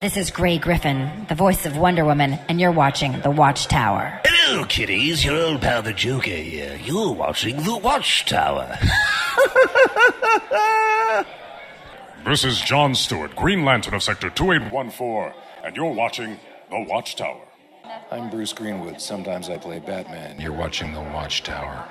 This is Grey Griffin, the voice of Wonder Woman, and you're watching The Watchtower. Hello, kiddies. Your old pal the Joker here. You're watching The Watchtower. This is John Stewart, Green Lantern of Sector 2814, and you're watching The Watchtower. I'm Bruce Greenwood. Sometimes I play Batman. You're watching The Watchtower.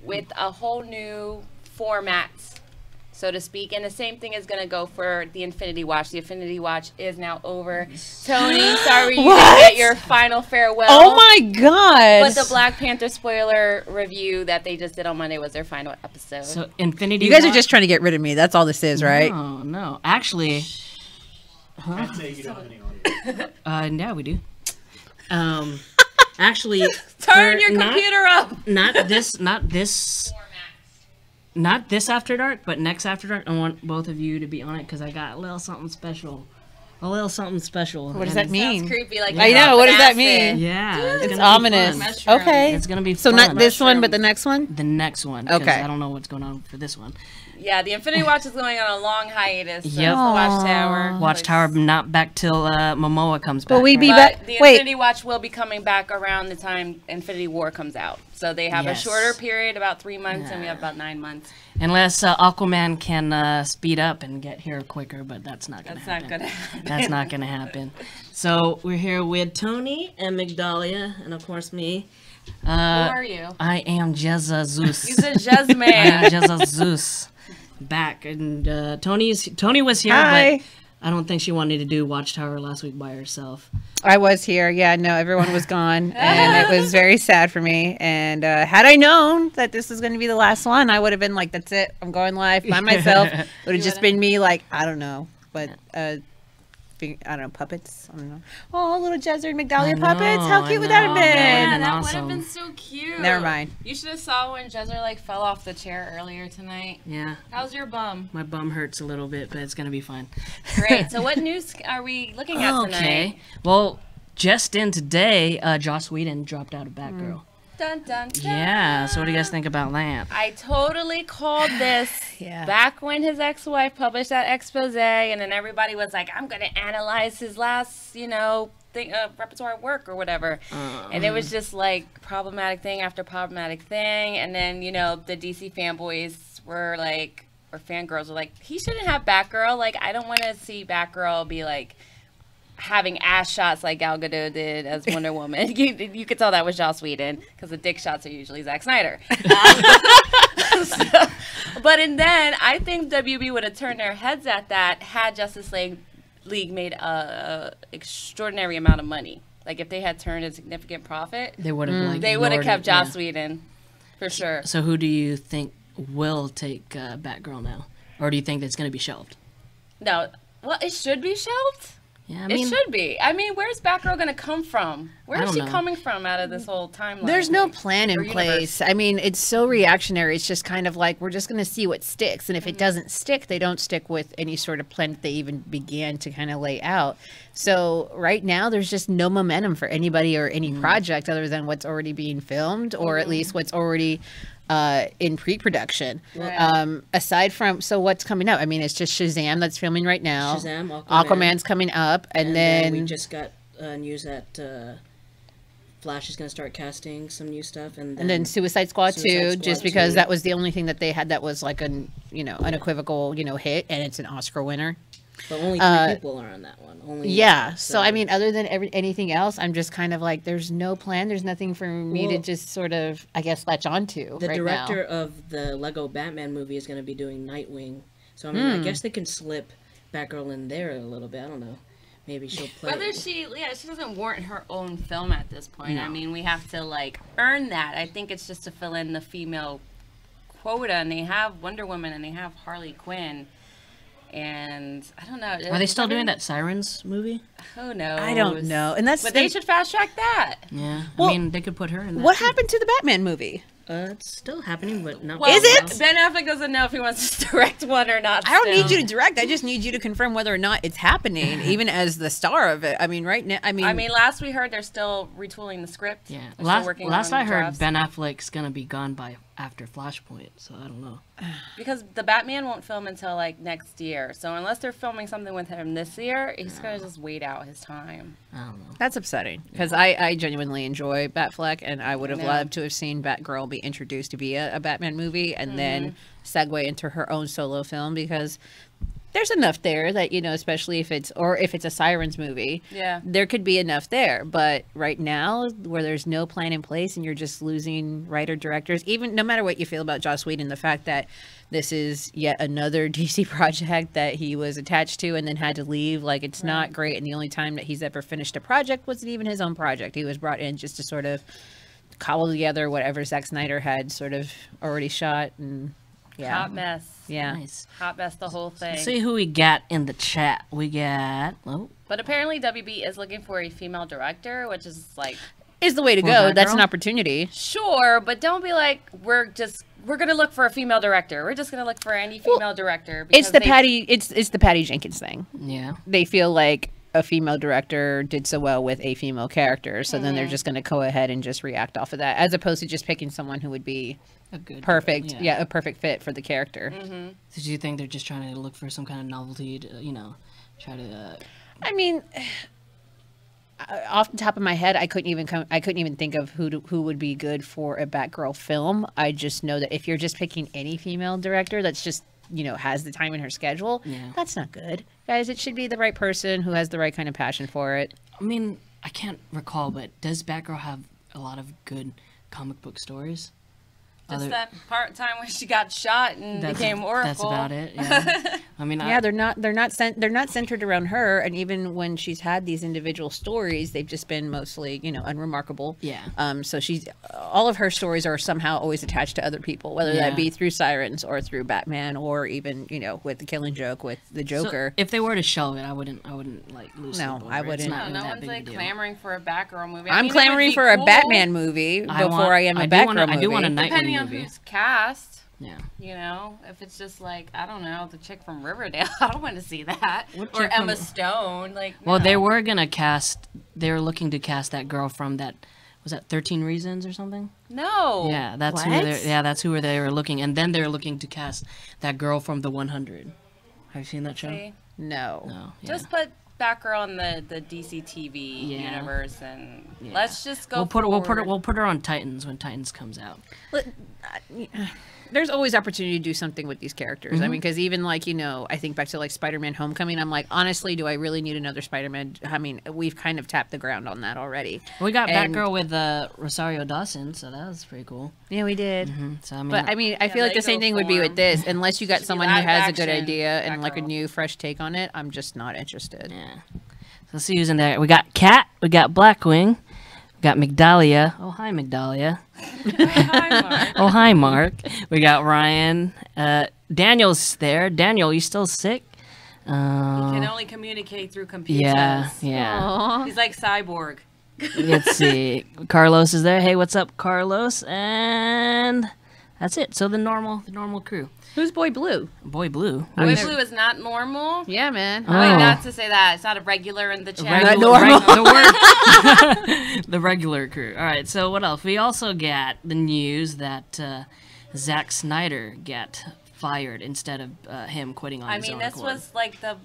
With a whole new format, so to speak, and the same thing is going to go for the Infinity Watch. The Infinity Watch is now over. Toni, sorry you didn't get your final farewell. Oh my god! But the Black Panther spoiler review that they just did on Monday was their final episode. So Infinity You guys are just trying to get rid of me. That's all this is, right? No, no. Actually, huh? Yeah, we do. Actually, turn your computer up. Not this After Dark, but next After Dark. I want both of you to be on it because I got a little something special. What does that mean? Sounds creepy. Like I know. What does that mean? Yeah, it's ominous. Okay, it's gonna be so fun. not this one, but the next one. The next one. Okay. I don't know what's going on for this one. Yeah, the Infinity Watch is going on a long hiatus. So Yep. it's the Watchtower. Watchtower not back till Momoa comes back. Will we be But back? the Wait. Infinity Watch will be coming back around the time Infinity War comes out. So they have a shorter period, about 3 months, and we have about 9 months. Unless Aquaman can speed up and get here quicker, but that's not going to happen. That's not going to happen. That's not going to happen. So we're here with Toni and Migdalia, and of course me. Who are you? I am Jezzer Zeus. He's a Jez man. I am Jezzer Zeus. Back, and Toni was here, Hi. but I don't think she wanted to do Watchtower last week by herself. I was here. Yeah, no, everyone was gone, and it was very sad for me. And had I known that this was going to be the last one, I would have been like, "That's it. I'm going live by myself." It would have just been me, like I don't know, but I don't know, puppets. I don't know. Oh, little Jezzer and Migdalia puppets. How cute would that have been? Yeah, that would have been so cute. Never mind. You should have saw when Jezzer like fell off the chair earlier tonight. Yeah. How's your bum? My bum hurts a little bit, but it's gonna be fine. Great. So what news are we looking at tonight? Okay. Well, just in today, Joss Whedon dropped out of Batgirl. Dun, dun, dun. Yeah. So what do you guys think about that? I totally called this back when his ex-wife published that expose, and then everybody was like, "I'm gonna analyze his last, repertoire work or whatever," and it was just like problematic thing after problematic thing, and then the DC fanboys were like, or fangirls were like, "He shouldn't have Batgirl. Like, I don't want to see Batgirl be like." Having ass shots like Gal Gadot did as Wonder Woman. You could tell that was Joss Whedon because the dick shots are usually Zack Snyder. And then I think WB would have turned their heads at that had Justice League made a extraordinary amount of money. Like if they had turned a significant profit, they would have kept Joss Whedon for sure. So who do you think will take Batgirl now, or do you think it's going to be shelved? No, well, it should be shelved. Yeah, it should be. I mean, where's Batgirl going to come from? Where is she coming from out of this whole timeline? There's no plan in place. I mean, it's so reactionary. It's just kind of like, we're just going to see what sticks. And if it doesn't stick, they don't stick with any sort of plan that they even began to kind of lay out. So right now, there's just no momentum for anybody or any project other than what's already being filmed, or at least what's already in pre-production. Right. Aside from, so what's coming up? I mean, it's just Shazam that's filming right now. Shazam, Aquaman's coming up, and then we just got news that Flash is going to start casting some new stuff, and then Suicide Squad 2, just because 2. that was the only thing that they had that was like an unequivocal hit, and it's an Oscar winner. But only 3 people are on that one. Only So I mean, other than anything else, I'm just kind of like, there's no plan. There's nothing for me to just sort of, I guess, latch onto. The right director now. of the Lego Batman movie is going to be doing Nightwing, so I mean, I guess they can slip Batgirl in there a little bit. I don't know. Maybe she'll play. Whether she doesn't warrant her own film at this point. No. I mean, we have to like earn that. I think it's just to fill in the female quota, and they have Wonder Woman and they have Harley Quinn. And I don't know. Are they still doing that Sirens movie? Who knows? I don't know. And that's they should fast track that. Yeah. Well, I mean, they could put her in that. What happened to the Batman movie? It's still happening, but not. Well, is it? Ben Affleck doesn't know if he wants to direct one or not. I don't need you to direct. I just need you to confirm whether or not it's happening, even as the star of it. I mean, right now. I mean, last we heard they're still retooling the script. Yeah. They're Last I heard, drafts. Ben Affleck's gonna be gone by after Flashpoint, so I don't know. Because the Batman won't film until like next year. So unless they're filming something with him this year, he's gonna just wait out his time. I don't know. that's upsetting because I genuinely enjoy Batfleck, and I would have loved to have seen Batgirl be introduced to be a Batman movie and then segue into her own solo film, because there's enough there that, especially if it's a Sirens movie, there could be enough there. But right now, where there's no plan in place and you're just losing writer directors, even no matter what you feel about Joss Whedon, the fact that this is yet another DC project that he was attached to and then had to leave, like, it's not great. And the only time that he's ever finished a project wasn't even his own project. He was brought in just to sort of cobble together whatever Zack Snyder had sort of already shot. And Hot mess. Yeah. Nice. Hot mess, the whole thing. Let's see who we got in the chat. We got. Oh. But apparently WB is looking for a female director, which is like Is the way to go. That's an opportunity. Sure, but don't be like, we're gonna look for a female director. We're just gonna look for any female director. It's the Patty Jenkins thing. Yeah. They feel like a female director did so well with a female character, so then they're just going to go ahead and just react off of that, as opposed to just picking someone who would be a perfect fit for the character. So do you think they're just trying to look for some kind of novelty to, try to? I mean, off the top of my head, I couldn't even think of who would be good for a Batgirl film. I just know that if you're just picking any female director that's just has the time in her schedule, that's not good, guys. It should be the right person who has the right kind of passion for it. I mean, I can't recall, but does Batgirl have a lot of good comic book stories? Just that part time when she got shot and became Oracle. That's about it. Yeah. I mean, they're not centered around her, and even when she's had these individual stories, they've just been mostly unremarkable. Yeah. So all of her stories are somehow always attached to other people, whether that be through Sirens or through Batman, or even with the Killing Joke with the Joker. So if they were to shelve it, I wouldn't like lose. No, I wouldn't. No one's like clamoring for a Batgirl movie. I'm clamoring for a Batman movie before I am a Batgirl movie. I do want a Nightwing movie. Who's cast? Yeah. If it's just like, I don't know, the chick from Riverdale, I don't want to see that. Or Emma Stone, like. Well, they were gonna cast. They were looking to cast that girl from that. Was that 13 Reasons or something? No. Yeah, that's who. That's who they were looking, and then they were looking to cast that girl from the 100. Have you seen that show? See? No. No. Yeah. Just put Batgirl in the DC TV universe, and let's just go. We'll put her on Titans when Titans comes out. There's always opportunity to do something with these characters. I mean, because even I think back to Spider-Man Homecoming. I'm like, honestly, do I really need another Spider-Man? I mean, we've kind of tapped the ground on that already. We got Batgirl with Rosario Dawson, so that was pretty cool. Yeah, we did. So I mean, I feel like the same thing would be with this. Unless you got someone who has a good idea and a new, fresh take on it, I'm just not interested. Yeah. So let's see who's in there. We got Cat. We got Blackwing. We got Migdalia. Oh, hi, Migdalia. Hi, Mark. Oh, hi, Mark. We got Ryan. Daniel's there. Daniel, you still sick? He can only communicate through computers. Yeah. Aww. He's like Cyborg. Let's see. Carlos is there. Hey, what's up, Carlos? And that's it. So the normal crew. Who's Boy Blue? Boy Blue. Boy Blue is not normal. Yeah, man. Oh. Wait, not to say that. It's not a regular in the chat. The regular crew. All right, so what else? We also got the news that Zack Snyder get fired instead of him quitting on his own this accord. was like the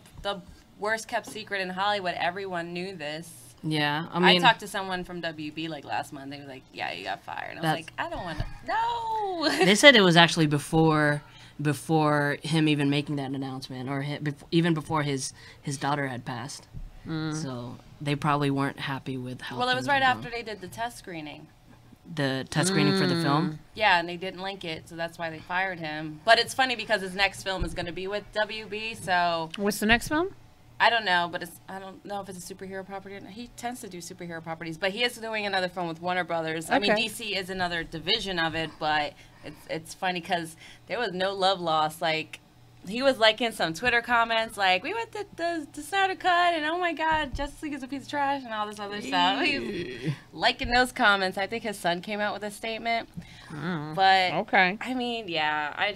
worst kept secret in Hollywood. Everyone knew this. Yeah, I talked to someone from WB like last month. They were like, "Yeah, you got fired." And I was like, "I don't want to." No. They said it was actually before him even making that announcement, or even before his daughter had passed. So they probably weren't happy with how. Well, it was things right were after going. they did the test screening. The test screening for the film. Yeah, and they didn't like it, so that's why they fired him. But it's funny because his next film is going to be with WB. So What's the next film? I don't know, but I don't know if it's a superhero property. He tends to do superhero properties, but he is doing another film with Warner Brothers. I mean, DC is another division of it, but it's funny because there was no love lost. Like, he was liking some Twitter comments, like, we went to the Snyder Cut, and oh my God, Justice League is a piece of trash, and all this other stuff. He was liking those comments. I think his son came out with a statement. But, Okay. I mean, yeah,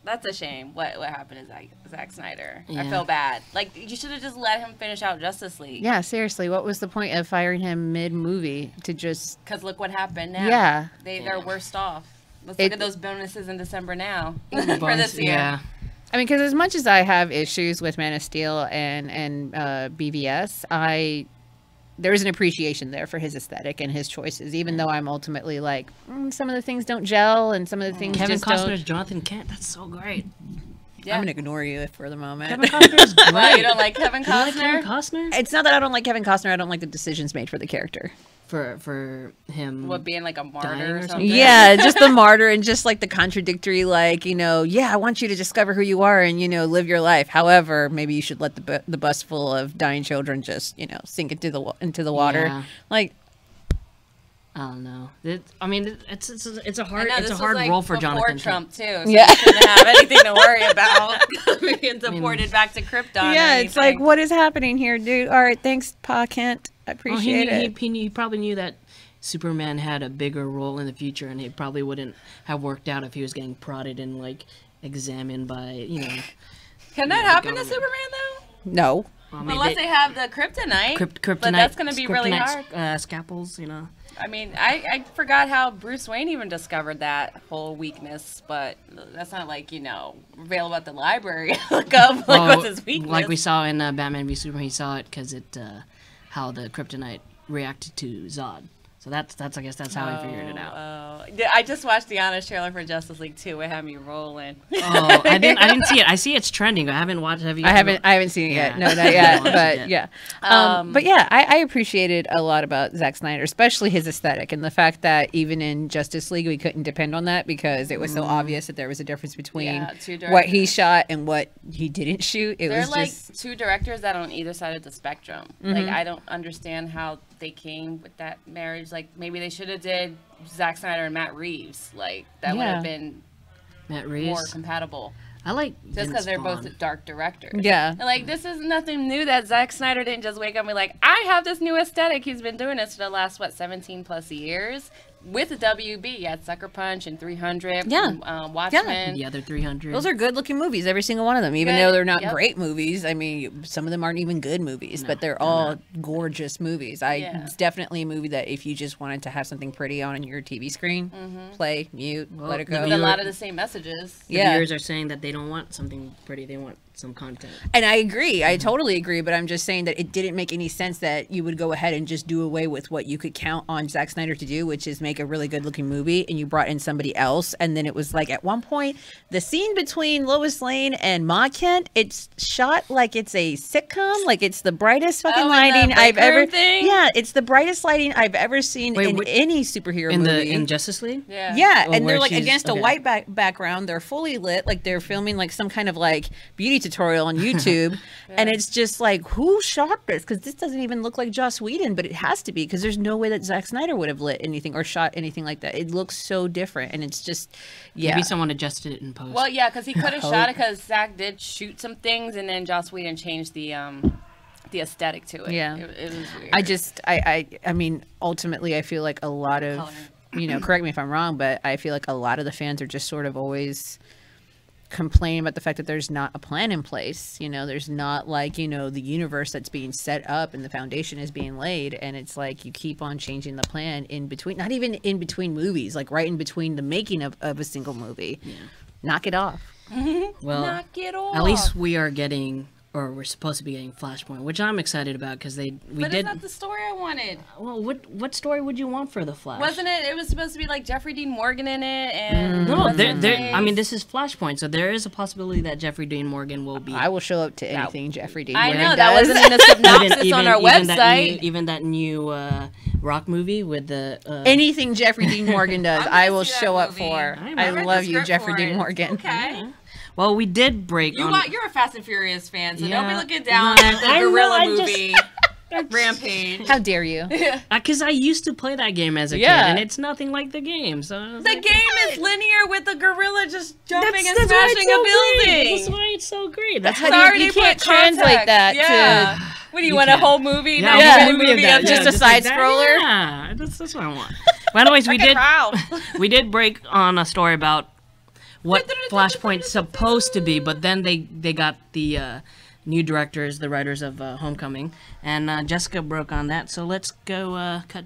that's a shame what happened to Zack Snyder. Yeah. I feel bad. Like, you should have just let him finish out Justice League. Yeah, seriously, what was the point of firing him mid-movie to just... Because look what happened now. Yeah. They're worse off. Let's look at those bonuses in December now for this year. Yeah. I mean, because as much as I have issues with Man of Steel and BVS, there is an appreciation there for his aesthetic and his choices, even though I'm ultimately like, some of the things don't gel and some of the things Kevin just Costner's don't. Jonathan Kent. That's so great. Yeah. I'm going to ignore you for the moment. Kevin Costner's great. Well, you don't like Kevin You like Costner? Kevin Costner? It's not that I don't like Kevin Costner. I don't like the decisions made for the character. For him. What, being like a dying martyr or or something? something? Yeah, just the martyr and just like the contradictory, like, I want you to discover who you are and, live your life. However, maybe you should let the bus full of dying children just, sink into the water. Yeah. Like, I don't know. It's a hard I know, it's a this hard was, like, role for before Jonathan Trump too. So Yeah. he shouldn't have anything to worry about being deported back to Krypton. yeah, or it's like, anything. what is happening here, dude? All right, thanks, Pa Kent. I appreciate it. He probably knew that Superman had a bigger role in the future, and it probably wouldn't have worked out if he was getting prodded and like examined by Can that happen to Superman though? No. Unless they have the kryptonite. Kryptonite, but that's going to be really kryptonite, hard. Scalpels, I mean, I forgot how Bruce Wayne even discovered that whole weakness, but that's not like, available at the library. Look up, what's his weakness. Like we saw in Batman v Superman, he saw it because how the kryptonite reacted to Zod. So that's I guess that's how he figured it out. I just watched the Honest trailer for Justice League 2. It had me rolling. Oh, I didn't see it. I see it's trending. I haven't watched. Have you? I haven't seen it yet. No, not yet. But yeah. But yeah, I appreciated a lot about Zack Snyder, especially his aesthetic and the fact that even in Justice League we couldn't depend on that because it was so obvious that there was a difference between what he shot and what he didn't shoot. They're like just two directors that are on either side of the spectrum. Like, I don't understand how they came with that marriage. Like, maybe they should have did Zack Snyder and Matt Reeves. Like, that would have been Matt Reeves more compatible. I like just because they're both dark directors. Yeah. And like, this is nothing new that Zack Snyder didn't just wake up and be like, I have this new aesthetic. He's been doing this for the last 17 plus years. With the WB, you had Sucker Punch and 300. Yeah. Watchmen. the other 300. those are good looking movies, every single one of them, even though they're not great movies. I mean, some of them aren't even good movies, but they're all gorgeous movies. It's definitely a movie that if you just wanted to have something pretty on your TV screen, play, mute, let it go. With a lot of the same messages. The viewers are saying that they don't want something pretty, they want some content. And I agree. I totally agree. But I'm just saying that it didn't make any sense that you would go ahead and just do away with what you could count on Zack Snyder to do, which is make a really good looking movie, and you brought in somebody else. And then it was like at one point, the scene between Lois Lane and Ma Kent, it's shot like it's a sitcom, like it's the brightest fucking lighting I've ever. Yeah, it's the brightest lighting I've ever seen in any superhero movie. In Justice League? Yeah. And they're like against a white background. They're fully lit, like they're filming like some kind of like beauty tutorial on YouTube. And it's just like, who shot this? Because this doesn't even look like Joss Whedon, but it has to be because there's no way that Zack Snyder would have lit anything or shot anything like that. It looks so different, and it's just maybe someone adjusted it in post. Well, yeah, because he could have shot it because Zack did shoot some things, and then Joss Whedon changed the aesthetic to it. Yeah, it was weird. I mean, ultimately, I feel like a lot of correct me if I'm wrong, but I feel like a lot of the fans are just sort of always complain about the fact that there's not a plan in place. You know, there's not like, you know, the universe that's being set up and the foundation is being laid. And it's like you keep on changing the plan in between, not even in between movies, like right in between the making of a single movie. Yeah. Knock it off. Well, knock it off. At least we are getting, or we're supposed to be getting Flashpoint, which I'm excited about because we but did. It's not the story I wanted. Well, what story would you want for the Flash? Wasn't it? It was supposed to be like Jeffrey Dean Morgan in it, and no, I mean, this is Flashpoint, so there is a possibility that Jeffrey Dean Morgan will be. I will show up to anything Jeffrey Dean. I Morgan know does. that wasn't in a synopsis on our website. Even that new rock movie with the anything Jeffrey Dean Morgan does, I will show up movie. for. I love you, Jeffrey Dean Morgan. Okay. Yeah. Well, we did break. You're a Fast and Furious fan, so don't be looking down at the gorilla movie. Rampage. How dare you? Because I used to play that game as a kid, and it's nothing like the game. So the game is linear with the gorilla just jumping and smashing a building. That's why it's so great. That's how you can't translate that to. What do you want, a whole movie? Yeah, a movie of that. Just a side scroller. Yeah, that's what I want. But anyways, we did break on a story about what Flashpoint's supposed to be, but then they got the new directors, the writers of Homecoming, and Jessica broke on that. So let's go cut.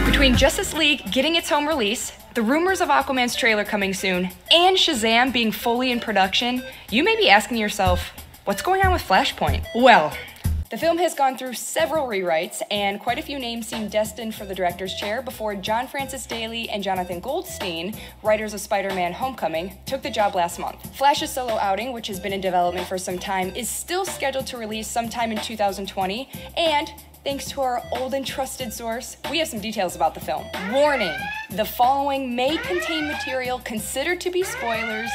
Between Justice League getting its home release, the rumors of Aquaman's trailer coming soon, and Shazam being fully in production, you may be asking yourself, what's going on with Flashpoint? Well, the film has gone through several rewrites, and quite a few names seem destined for the director's chair before John Francis Daley and Jonathan Goldstein, writers of Spider-Man Homecoming, took the job last month. Flash's solo outing, which has been in development for some time, is still scheduled to release sometime in 2020, and thanks to our old and trusted source, we have some details about the film. Warning, the following may contain material considered to be spoilers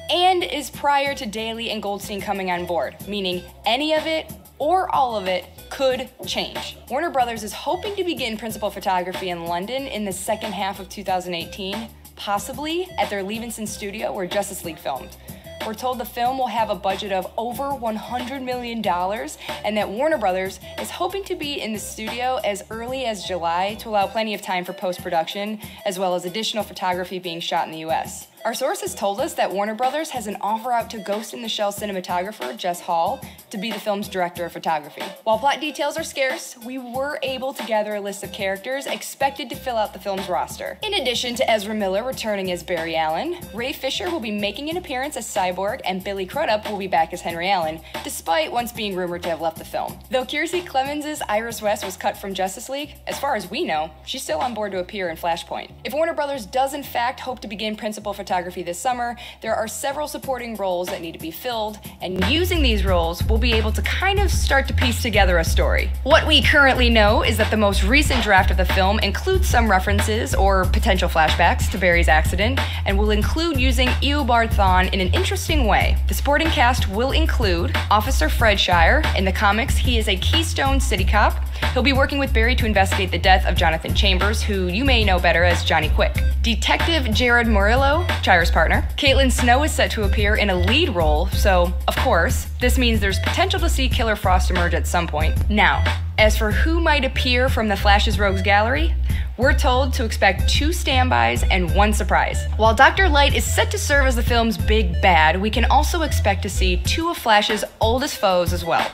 and is prior to Daley and Goldstein coming on board, meaning any of it or all of it could change. Warner Brothers is hoping to begin principal photography in London in the second half of 2018, possibly at their Levinson studio where Justice League filmed. We're told the film will have a budget of over $100 million and that Warner Brothers is hoping to be in the studio as early as July to allow plenty of time for post-production, as well as additional photography being shot in the US. Our sources told us that Warner Brothers has an offer out to Ghost in the Shell cinematographer Jess Hall to be the film's director of photography. While plot details are scarce, we were able to gather a list of characters expected to fill out the film's roster. In addition to Ezra Miller returning as Barry Allen, Ray Fisher will be making an appearance as Cyborg, and Billy Crudup will be back as Henry Allen, despite once being rumored to have left the film. Though Kiersey Clemens' Iris West was cut from Justice League, as far as we know, she's still on board to appear in Flashpoint. If Warner Brothers does in fact hope to begin principal photography this summer, there are several supporting roles that need to be filled, and using these roles, we'll be able to kind of start to piece together a story. What we currently know is that the most recent draft of the film includes some references or potential flashbacks to Barry's accident, and will include using Eobard Thawne in an interesting way. The supporting cast will include Officer Fred Shire. In the comics, he is a Keystone City cop. He'll be working with Barry to investigate the death of Jonathan Chambers, who you may know better as Johnny Quick. Detective Jared Murillo, Shire's partner. Caitlin Snow is set to appear in a lead role, so, of course, this means there's potential to see Killer Frost emerge at some point. Now, as for who might appear from the Flash's Rogues Gallery, we're told to expect 2 standbys and 1 surprise. While Dr. Light is set to serve as the film's big bad, we can also expect to see 2 of Flash's oldest foes as well.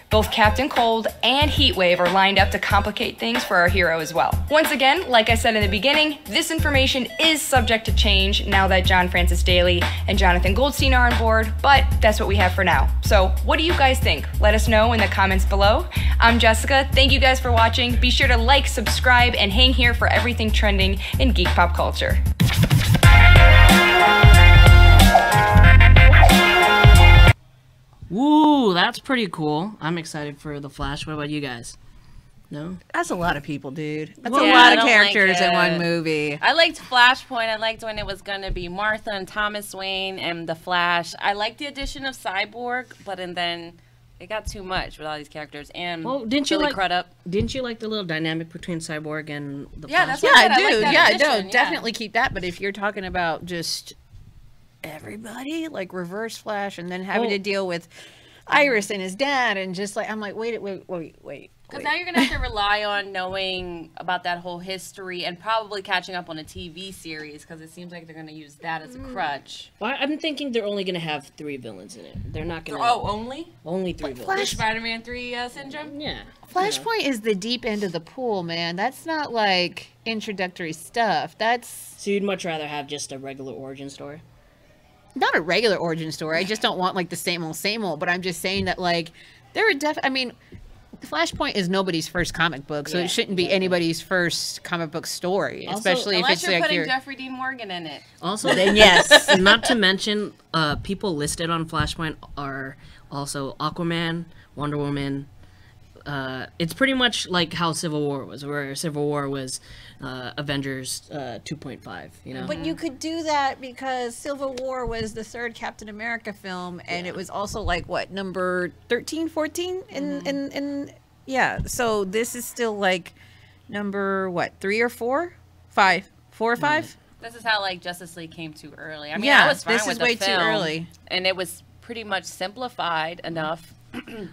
Both Captain Cold and Heatwave are lined up to complicate things for our hero as well. Once again, like I said in the beginning, this information is subject to change now that John Francis Daley and Jonathan Goldstein are on board, but that's what we have for now. So what do you guys think? Let us know in the comments below. I'm Jessica. Thank you guys for watching. Be sure to like, subscribe, and hang here for everything trending in geek pop culture. Woo, that's pretty cool. I'm excited for The Flash. What about you guys? No? That's a lot of people, dude. That's Well, a yeah, lot I of don't characters like in one it. movie. I liked Flashpoint. I liked when it was going to be Martha and Thomas Wayne and The Flash. I liked the addition of Cyborg, but then it got too much with all these characters. And Billy Crudup. Didn't you like the little dynamic between Cyborg and the Yeah, Flash? that's what Yeah, I I do. like that Yeah, I addition, do. yeah. Definitely keep that. But if you're talking about just everybody, like Reverse Flash, and then having to deal with Iris and his dad, and just like I'm like, wait. Because now you're going to have to rely on knowing about that whole history and probably catching up on a TV series, because it seems like they're going to use that as a crutch. Well, I'm thinking they're only going to have 3 villains in it. They're not going to... Oh, only? Only 3 villains. The Spider-Man 3 syndrome? Yeah. Flashpoint is the deep end of the pool, man. That's not like introductory stuff. That's... So you'd much rather have just a regular origin story? Not a regular origin story. I just don't want like the same old, but I'm just saying that like there are I mean, Flashpoint is nobody's first comic book, so it shouldn't be anybody's first comic book story, Also, especially if it's you're like putting Jeffrey Dean Morgan in it. Also, then yes, not to mention, people listed on Flashpoint are also Aquaman, Wonder Woman. It's pretty much like how Civil War was, where Civil War was Avengers 2.5, you know? But you could do that because Civil War was the 3rd Captain America film, and it was also like, what, number 13, 14? So this is still like number, what, 3 or 4? 5? 4 or 5? This is how, like, Justice League came too early. I mean, I was fine this with is the way film, too early. And it was pretty much simplified enough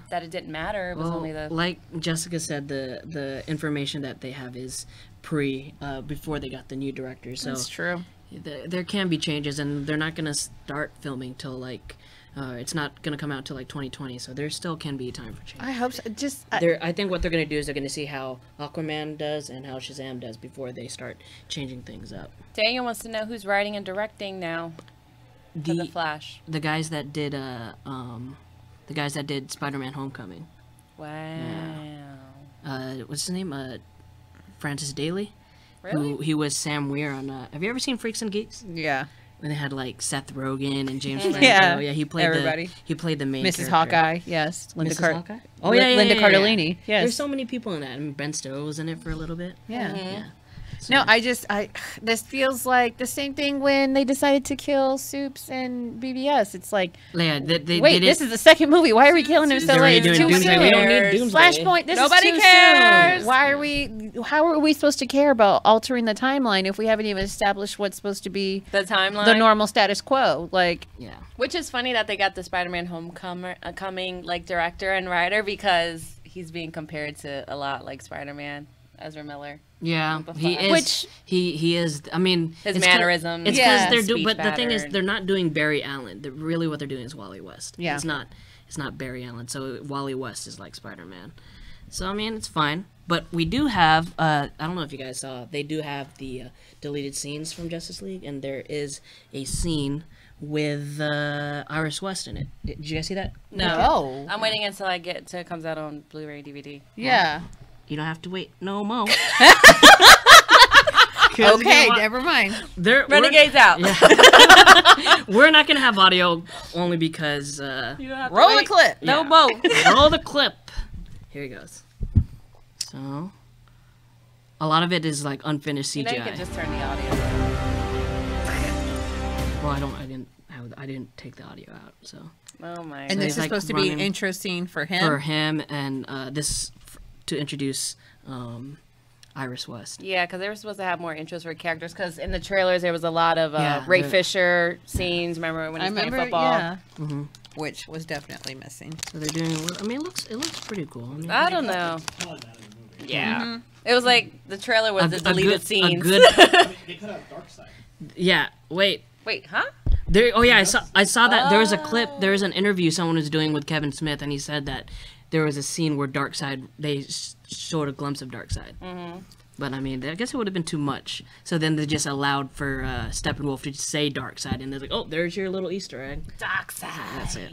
that it didn't matter. It was only the... Like Jessica said, the information that they have is before they got the new director. So that's true. There can be changes, and they're not going to start filming till like it's not going to come out till like 2020. So there still can be time for change. I hope so. I think what they're going to do is they're going to see how Aquaman does and how Shazam does before they start changing things up. Daniel wants to know who's writing and directing now for the Flash. The guys that did Spider-Man: Homecoming. Wow. Yeah. What's his name? Francis Daly. Really? He was Sam Weir on. Have you ever seen Freaks and Geeks? Yeah. When they had like Seth Rogen and James Franco. Yeah. Yeah. He played everybody. He played the main Mrs. character. Hawkeye. Yes. Mrs. Hawkeye. Oh Linda Cardellini. Yes. There's so many people in that. I mean, Ben Stiller was in it for a little bit. Yeah. Yeah. So. No, this feels like the same thing when they decided to kill Soups and BBS. It's like, yeah, this is the second movie. Why are we killing him so late? It's too soon. We don't need Doomsday. Flashpoint, nobody cares. How are we supposed to care about altering the timeline if we haven't even established what's supposed to be the timeline, the normal status quo? Like, yeah. Which is funny that they got the Spider-Man Homecoming like director and writer, because he's being compared to a lot like Spider-Man, Ezra Miller. Yeah, he is. Which he is. I mean, his mannerisms. It's because they're doing. But the thing is, they're not doing Barry Allen. Really, what they're doing is Wally West. Yeah, it's not Barry Allen. So Wally West is like Spider-Man. So I mean, it's fine. But we do have. I don't know if you guys saw. They do have the deleted scenes from Justice League, and there is a scene with Iris West in it. Did you guys see that? No. I'm waiting until it comes out on Blu-ray DVD. Yeah. You don't have to wait no more. Okay, never mind. Renegade's out. Yeah. We're not gonna have audio only because roll the clip. Yeah. No more. Roll the clip. Here he goes. So a lot of it is like unfinished CGI. You know, you can just turn the audio. Well, I didn't take the audio out. So. Oh my. And this is supposed to be an intro scene for him. For him, and this to introduce Iris West. Yeah, because they were supposed to have more intros for characters. Because in the trailers there was a lot of Ray Fisher scenes. Remember when he was playing football? Yeah. Mm-hmm. Which was definitely missing. So they're doing. I mean, it looks pretty cool. I mean, I don't know. Yeah, it was like the trailer was the deleted scenes. They cut out Darkseid. Yeah. Wait, huh? I saw that there was a clip. There was an interview someone was doing with Kevin Smith, and he said that there was a scene where they showed a glimpse of Darkseid. Mm-hmm. But I mean, I guess it would have been too much. So then they just allowed for Steppenwolf to say Darkseid, and they're like, "Oh, there's your little Easter egg." Darkseid. That's it.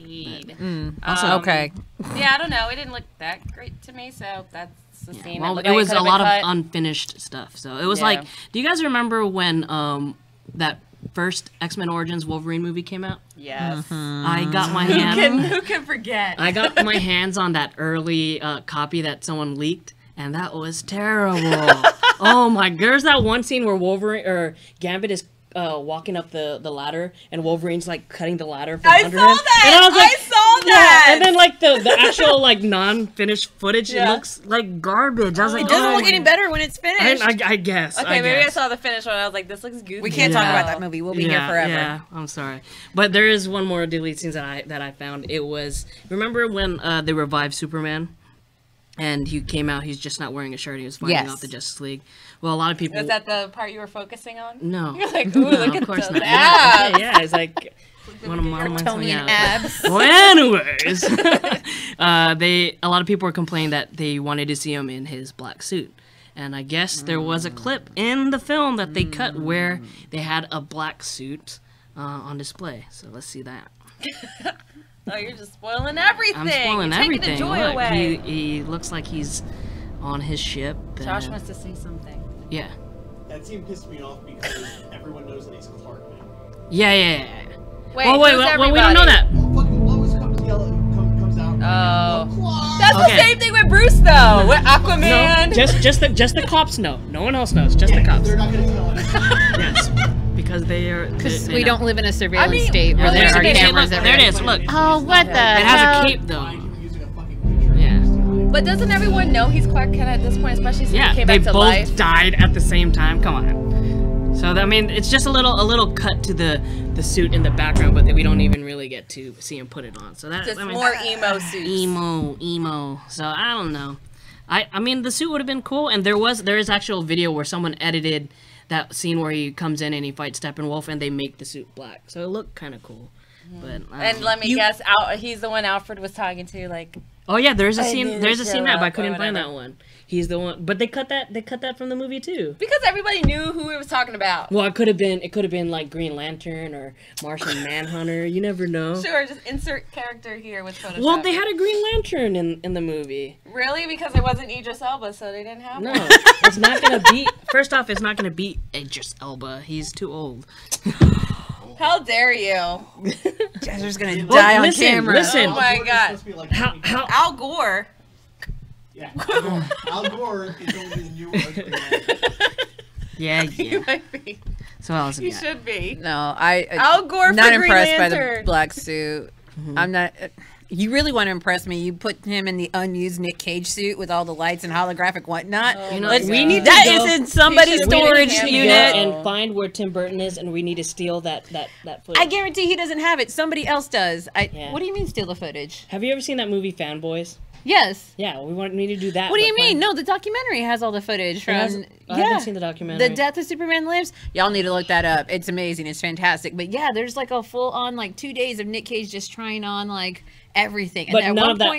Also, okay. Yeah, I don't know. It didn't look that great to me, so that's the scene. Well, it was a lot of unfinished stuff. So it was like, do you guys remember when that first X-Men Origins Wolverine movie came out? Yes. Mm-hmm. I got my hands. Who can forget? I got my hands on that early copy that someone leaked, and that was terrible. Oh my! There's that one scene where Wolverine or Gambit is walking up the ladder, and Wolverine's like cutting the ladder from under him. I saw that. that. And then like the actual like non-finished footage, it looks like garbage. I was like, it doesn't look any better when it's finished. I guess. Okay, maybe I saw the finished one. I was like, this looks goofy. We can't talk about that movie. We'll be here forever. Yeah, I'm sorry, but there is one more delete scenes that I found. It was, remember when they revived Superman, and he came out. He's just not wearing a shirt. He was fighting off the Justice League. Well, a lot of people. Was that the part you were focusing on? No. You're like, ooh, look at of course those not. abs. Yeah, it's like one of my Toni and abs. Well, anyways, a lot of people were complaining that they wanted to see him in his black suit. And I guess there was a clip in the film that they cut where they had a black suit on display. So let's see that. Oh, you're just spoiling everything. I'm spoiling you're everything. Taking the joy away. He looks like he's on his ship. Josh wants to say something. Yeah. That scene pissed me off because everyone knows that he's Clark now. Yeah. Wait, well, we don't know that. Fucking Lois comes out. Oh. That's the same thing with Bruce, though. With Aquaman. No, just the cops know. No one else knows. Just the cops. They're not going to tell us. Yes. Because because we don't live in a surveillance state where there are cameras everywhere. There it is. Look. Oh, what the hell? It has a cape though. Yeah. But doesn't everyone know he's Clark Kent at this point, especially since he came back to life? They both died at the same time. Come on. So I mean, it's just a little cut to the suit in the background, but we don't even really get to see him put it on. So that's more emo suits. Emo. So I don't know. I mean, the suit would have been cool, and there is actual video where someone edited that scene where he comes in and he fights Steppenwolf, and they make the suit black, so it looked kind of cool. But and let me guess, he's the one Alfred was talking to, like. Oh yeah, there's a scene there, but I couldn't find that one. He's the one, but they cut that from the movie too. Because everybody knew who he was talking about. Well, it could have been like Green Lantern or Martian Manhunter. You never know. Sure, just insert character here with Photoshop. Well, they had a Green Lantern in the movie. Really? Because it wasn't Idris Elba, so they didn't have one? No, it's not gonna beat. First off, it's not gonna beat Idris Elba. He's too old. How dare you? Jezzer's gonna die on camera. Listen. Oh my god. Like how Al Gore. Yeah. Al Gore is only the new Earth. Yeah. You might be. So what else? You should be. No, Al Gore not for Green impressed by Lantern. the black suit. I'm not. You really want to impress me? You put him in the unused Nick Cage suit with all the lights and holographic whatnot. Oh, you know, we need to that is in somebody's storage unit and find where Tim Burton is, and we need to steal that footage. I guarantee he doesn't have it. Somebody else does. What do you mean steal the footage? Have you ever seen that movie Fanboys? Yes. Yeah, we need to do that. What do you mean? No, the documentary has all the footage from. I haven't seen the documentary. The Death of Superman Lives. Y'all need to look that up. It's amazing. It's fantastic. But yeah, there's like a full on like 2 days of Nick Cage just trying on like everything. But and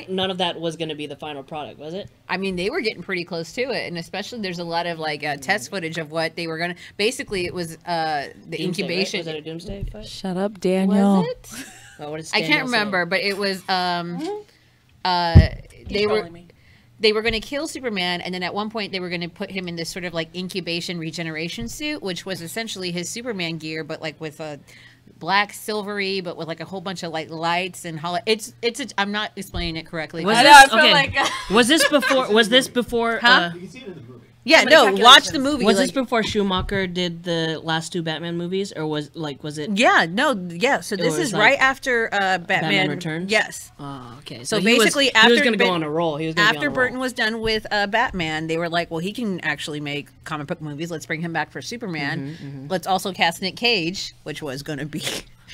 none of that was going to be the final product, was it? I mean, they were getting pretty close to it, and especially there's a lot of like test footage of what they were gonna. Basically, it was the Doomsday, incubation. Right? Was it a Doomsday fight? Shut up, Daniel. Was it? Oh, what is I can't remember, but it was they were going to kill Superman, and then at one point they were going to put him in this sort of like incubation regeneration suit, which was essentially his Superman gear, but like with a black silvery, but with like a whole bunch of like lights and I'm not explaining it correctly. Was this before? Huh? You can see it in the movie. Yeah, no, watch the movie. Was this before Schumacher did the last two Batman movies, or was it? Yeah, no. So this is right after Batman Returns. Yes. Oh, okay. So basically, after he was going to go on a roll. After Burton was done with Batman, they were like, "Well, he can actually make comic book movies. Let's bring him back for Superman. Let's also cast Nick Cage, which was going to be."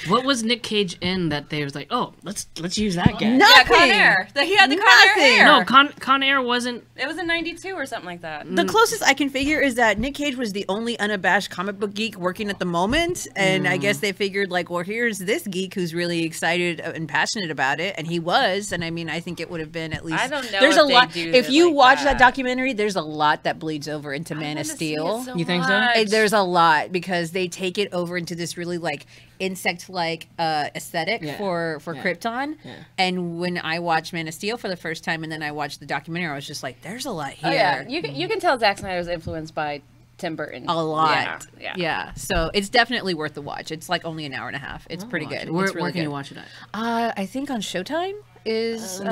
What was Nick Cage in that they was like, oh, let's use that guy? Nothing. Con Air. He had the Con Air hair. No, Con Air wasn't. It was in '92 or something like that. The closest I can figure is that Nick Cage was the only unabashed comic book geek working at the moment, and I guess they figured like, well, here's this geek who's really excited and passionate about it, and he was. And I mean, I think it would have been at least. I don't know. There's a lot. If you like watch that documentary, there's a lot that bleeds over into Man of Steel. You think so? There's a lot because they take it over into this really like insect-like aesthetic for Krypton. Yeah. And when I watched Man of Steel for the first time, and then I watched the documentary, I was just like, "There's a lot here." Oh, yeah, you can tell Zack Snyder was influenced by Tim Burton a lot. Yeah. So it's definitely worth the watch. It's like only an hour and a half. It's pretty good. Where it's really can good. you watch it at? I think on Showtime is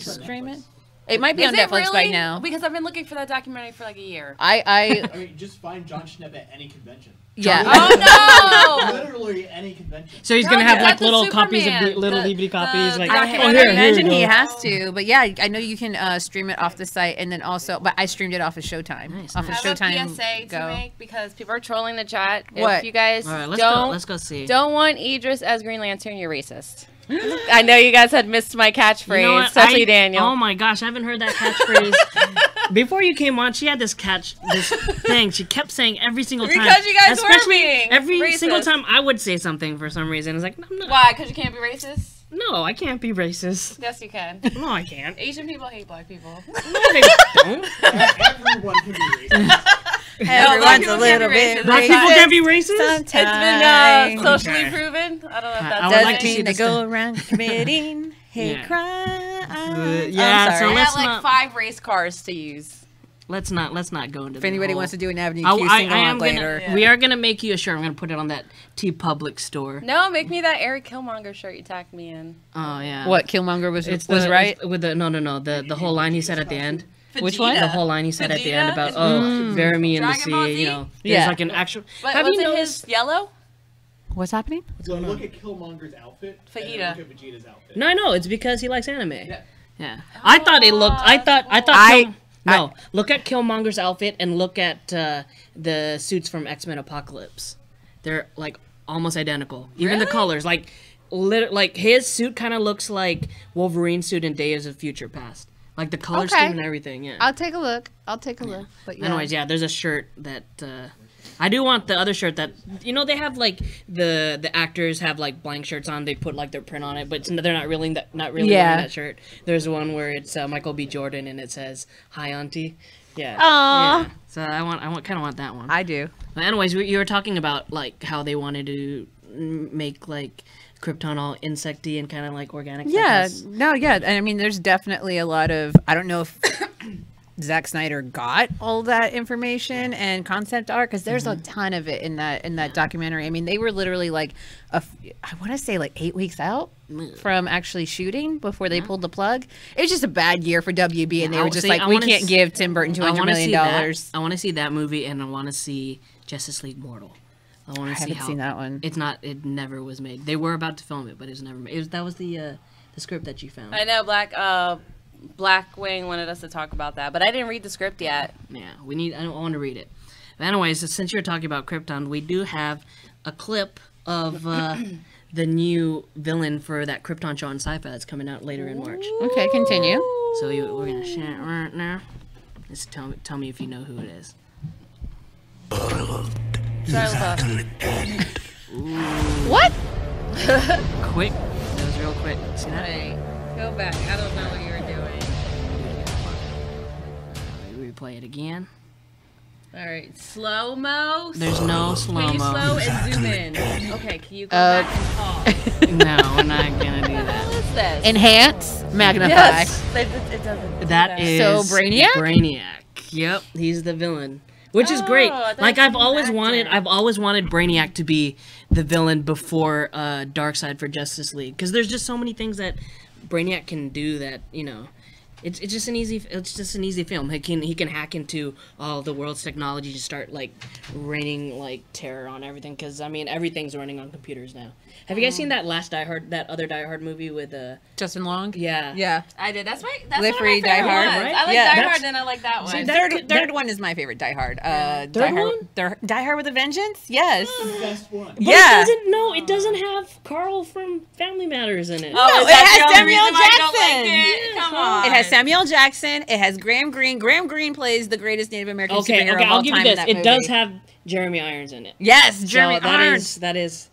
streaming. It might be on Netflix by now. Because I've been looking for that documentary for like a year. I mean, just find John Schnepp at any convention. Yeah. Oh no! Literally any convention. So he's gonna have like little copies of little DVD copies. Like, I oh, here imagine you he go. has to, but yeah, I know you can stream it off the site, and then also, but I streamed it off of Showtime. Off of I have Showtime. a PSA Go. to make because people are trolling the chat. What? If you guys All right, let's don't go. Let's go see. don't want Idris as Green Lantern, you're racist. I know you guys had missed my catchphrase, You know what? especially Daniel. Oh my gosh, I haven't heard that catchphrase. Before you came on, she had this thing. She kept saying every single time. Because you guys were Especially being every racist. single time I would say something for some reason. It's like, no, I'm not. Why? Because you can't be racist? No, I can't be racist. Yes, you can. No, I can't. Asian people hate black people. No, they don't. Everyone can be racist. Everyone's a people little can be bit racist. Black people can't be racist? It's been socially Okay. proven. I don't know if I that's would Doesn't like to see mean they this go done. around committing hate Yeah. crimes. yeah, I'm sorry. so I let's got like not- 5 race cars to use. Let's not go into. If anybody wants to do an Avenue Q I single am out later. gonna. We are gonna make you a shirt. I'm gonna put it on that Teepublic store. No, make me that Eric Killmonger shirt you tagged me in. Oh yeah. What Killmonger was right? It's with the no the whole line he said at the end. Which one? The whole line he said at the end Vegeta? about bury me in the Dragon Ball sea. Z? You know, there's Yeah. like an actual. But Have was you it noticed? his yellow? What's happening? So look at Killmonger's outfit. And Vegeta. then look at Vegeta's outfit. No, I know it's because he likes anime. Yeah. Yeah. I thought it looked. I thought. I- No, look at Killmonger's outfit and look at the suits from X-Men Apocalypse. They're like almost identical. Even the colors, like his suit kind of looks like Wolverine's suit in Days of Future Past. Like the color Okay. scheme and everything. Yeah. I'll take a look. But yeah. Anyways, yeah, there's a shirt that I do want the other shirt that they have like the actors have like blank shirts on. They put like their print on it, but they're not really wearing that shirt. There's one where it's Michael B. Jordan and it says "Hi, Auntie." Yeah. Aw. Yeah. So I kind of want that one. I do. But anyways, you were talking about like how they wanted to make like Krypton all insecty and kind of like organic. Yeah. stuff. No. Yeah. And I mean, there's definitely a lot of. I don't know if Zack Snyder got all that information and concept art because there's a ton of it in that documentary. I mean, they were literally like I want to say like 8 weeks out from actually shooting before they pulled the plug. It was just a bad year for WB, and they were just like, we can't give Tim Burton $200 million. I want to see that movie, and I want to see Justice League Mortal. I want to see haven't seen that one. It's not. It never was made. They were about to film it, but it was never made. That was the script that you found. I know Blackwing wanted us to talk about that, but I didn't read the script yet. Yeah, I want to read it. But anyways, since you're talking about Krypton, we do have a clip of the new villain for that Krypton show on Sci-Fi that's coming out later in March. Okay, continue. So we're gonna share it right now. Just tell me if you know who it is. What? Quick. That was real quick. See that? Hey, go back. I don't know what you were doing. Replay it again. All right, slow mo. There's no slow Can you mo. slow and zoom in? Okay, can you go back and talk? No, we're not gonna do that. What is this? Enhance, magnify. Yes, it doesn't. do That is So, Braniac? Brainiac. Yep, he's the villain, which is great. I thought Like it was I've always an wanted. actor. I've always wanted Brainiac to be the villain before Darkseid for Justice League, because there's just so many things that Brainiac can do that It's just an easy film. He can hack into all the world's technology to start like raining like terror on everything. Because I mean everything's running on computers now. Have you guys seen that other Die Hard movie with Justin Long? Yeah. Yeah. I did. That's Live one of Free, my Die favorite Hard, ones. right? I like Yeah. Die Hard, and I like that one. Third one is my favorite, Die Hard. Third one? Die Hard with a Vengeance? Yes. The best one. But Yeah. it doesn't have Carl from Family Matters in it. No, is it that has the only Samuel reason I don't Jackson. like it? Come on. It has Samuel Jackson. It has Graham Greene. Graham Greene plays the greatest Native American Okay, superhero of I'll all give you time this. in that It movie. does have Jeremy Irons in it. Yes, Jeremy so Irons. that is.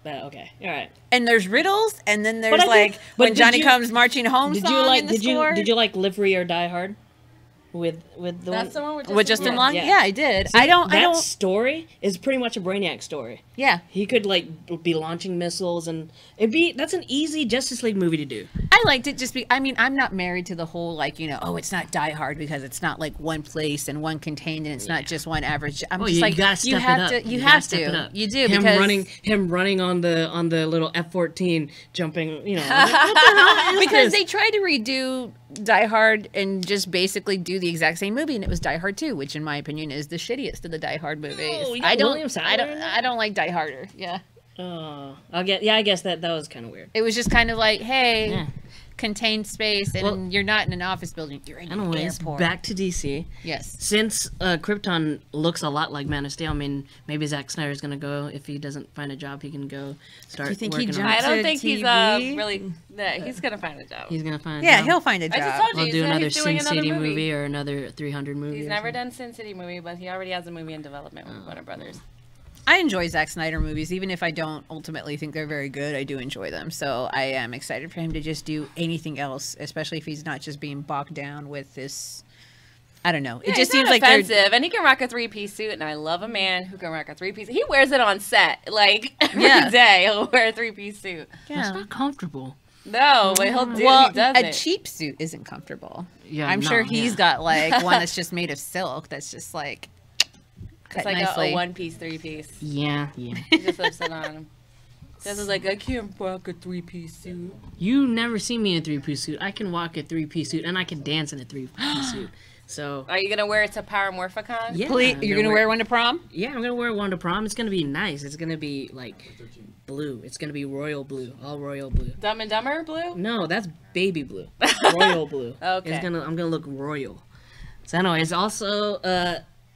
Okay, all right. And there's riddles, and then there's But I think- like but when did Johnny you- comes marching home Did song you like? in the Did score. you like Live Free or Die Hard? With the That's the one with with Justin Long. Long? Yeah, I did. See, I don't. That story is pretty much a Brainiac story. Yeah. He could like be launching missiles, and that's an easy Justice League movie to do. I liked it I'm not married to the whole it's not Die Hard because it's not like one place and one contained and it's not just one average. You gotta step it up. You have to. You do him running on the little F-14 jumping. What the hell is because this? they tried to redo Die Hard and just basically do the exact same movie, and it was Die Hard 2, which in my opinion is the shittiest of the Die Hard movies. Oh, I don't like Die Harder. Yeah. I guess that was kind of weird. It was just kind of like, hey, contained space, and you're not in an office building. You're in an airport. Back to DC. Yes. Since Krypton looks a lot like Man of Steel, I mean, maybe Zack Snyder's gonna go. If he doesn't find a job, he can go start. Do you think working he on I don't to think he's TV? really. No, he's gonna find a job. He's gonna find. A job. He'll find a job. I just told you. We'll do another he's doing Sin City movie or another 300 movie. He's never done Sin City movie, but he already has a movie in development with Warner Brothers. I enjoy Zack Snyder movies, even if I don't ultimately think they're very good. I do enjoy them, so I am excited for him to just do anything else, especially if he's not just being bogged down with this. I don't know. It just seems like offensive, and he can rock a 3-piece suit, and I love a man who can rock a 3-piece. He wears it on set, like every day. He'll wear a 3-piece suit. Yeah, it's not comfortable. No, but he'll do. Well, he does a it. cheap suit isn't comfortable. Yeah, I'm sure he's got like one that's just made of silk. That's just like. It's like nicely. a 1-piece, 3-piece. Yeah. He just slips it on. This is like, I can't rock a 3-piece suit. You never see me in a 3-piece suit. I can walk a 3-piece suit, and I can dance in a 3-piece suit. So. Are you gonna wear it to Power Morphicon? Yeah. Please, you're gonna wear one to prom? Yeah, I'm gonna wear one to prom. It's gonna be nice. It's gonna be like blue. It's gonna be royal blue, all royal blue. Dumb and Dumber blue? No, that's baby blue. Royal blue. Okay. I'm gonna look royal. So anyways, also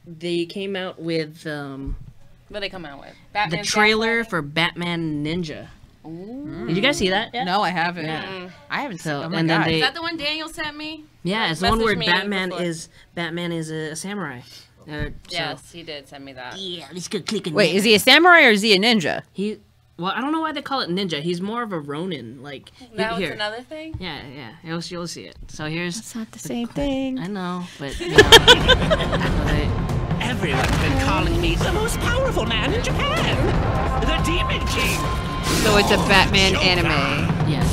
they came out with What did they come out with? the trailer for Batman Ninja. Ooh. Did you guys see that? No, I haven't. Yeah. I haven't seen. So, Oh my and God. then Is that the one Daniel sent me? Yeah, it's the one where Messaged me Batman is a samurai. Yes, he did send me that. Yeah, let's go click on Wait, is he a samurai or is he a ninja? Well, I don't know why they call it ninja. He's more of a Ronin. Like Now here. it's another thing? Yeah. You'll see it. So here's. It's not the same thing. I know, but. Everyone's been calling me the most powerful man in Japan. The Demon King. So it's a Batman anime. Yes.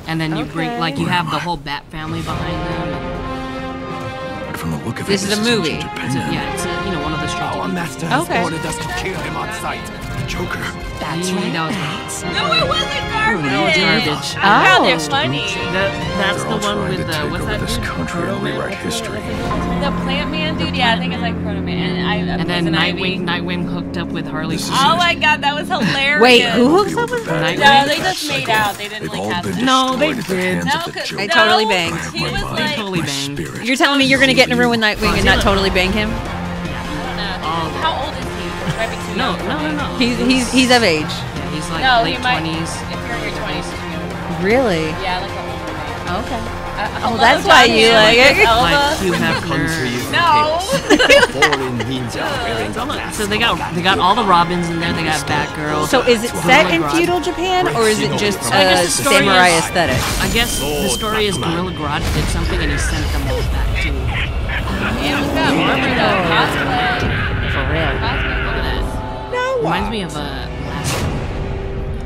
And then you bring, you have the whole Bat family behind them. From the look of This is a movie. It's one of the strategies. Our master has ordered us to kill him on sight. Joker. That's right. That was No, it wasn't garbage. That was garbage. Oh, they're funny. That's the one with the what's that? this country and rewrite history. The Plant Man dude, yeah, I think it's like Proto Man. And then Nightwing hooked up with Harley. Oh my God, that was hilarious. Wait, who hooks up with Nightwing? No, they just made out. They didn't like have sex. No, they did. I totally banged. He was They like, totally banged. You're telling me you're gonna get in a room with Nightwing and not totally bang him? how old is he? Might be too No. He's of age. Yeah, he's like No, late he might. 20s. If you're in your 20s, Really? yeah, like a older man. Okay. Hello, that's why Johnny, you like it. Elva. Like Hugh Hefner. No. Foreign ninja wearing the So they got all the Robins in there. They got Batgirl. So is it set in feudal Japan or is it just I guess the story samurai is- aesthetic? I guess the story is Gorilla Grodd did something and he sent them all back to. Yeah, look up. Remember the cosplay. For real. Cosplay, look at this. No. Reminds me of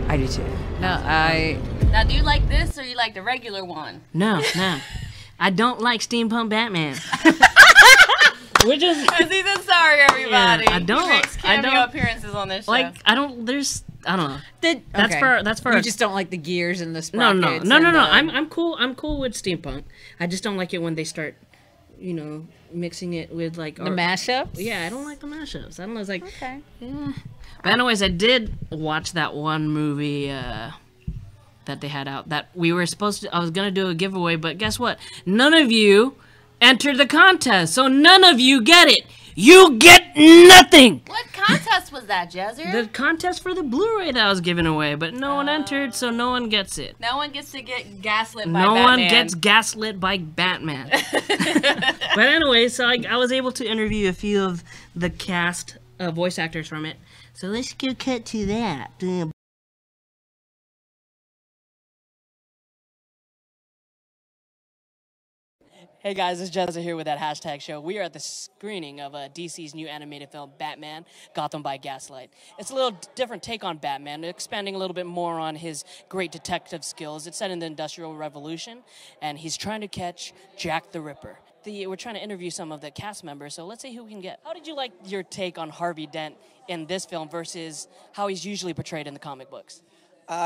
I do too. Now, do you like this or you like the regular one? No. I don't like steampunk Batman. We're just. Aziz, sorry, everybody. Yeah, I don't. He makes cameo appearances on this show. I don't know. That's okay. for. You just don't like the gears and the No. sprockets. I'm cool. I'm cool with steampunk. I just don't like it when they start, mixing it with like the mashups. Yeah, I don't like the mashups. I don't know. It's like Okay. yeah. But anyways, I did watch that one movie that they had out that we were supposed to. I was gonna do a giveaway, but guess what? None of you entered the contest, so none of you get it. You get nothing. What contest was that, Jezzer? The contest for the Blu-ray that I was giving away, but no one entered, so no one gets it. No one gets to get gaslit by No Batman. one gets gaslit by Batman. But anyway, so I was able to interview a few of the cast voice actors from it. So let's go cut to that. Hey guys, it's Jezzer here with that hashtag show. We are at the screening of DC's new animated film, Batman, Gotham by Gaslight. It's a little different take on Batman, expanding a little bit more on his great detective skills. It's set in the Industrial Revolution, and he's trying to catch Jack the Ripper. We're trying to interview some of the cast members, so let's see who we can get. How did you like your take on Harvey Dent in this film versus how he's usually portrayed in the comic books?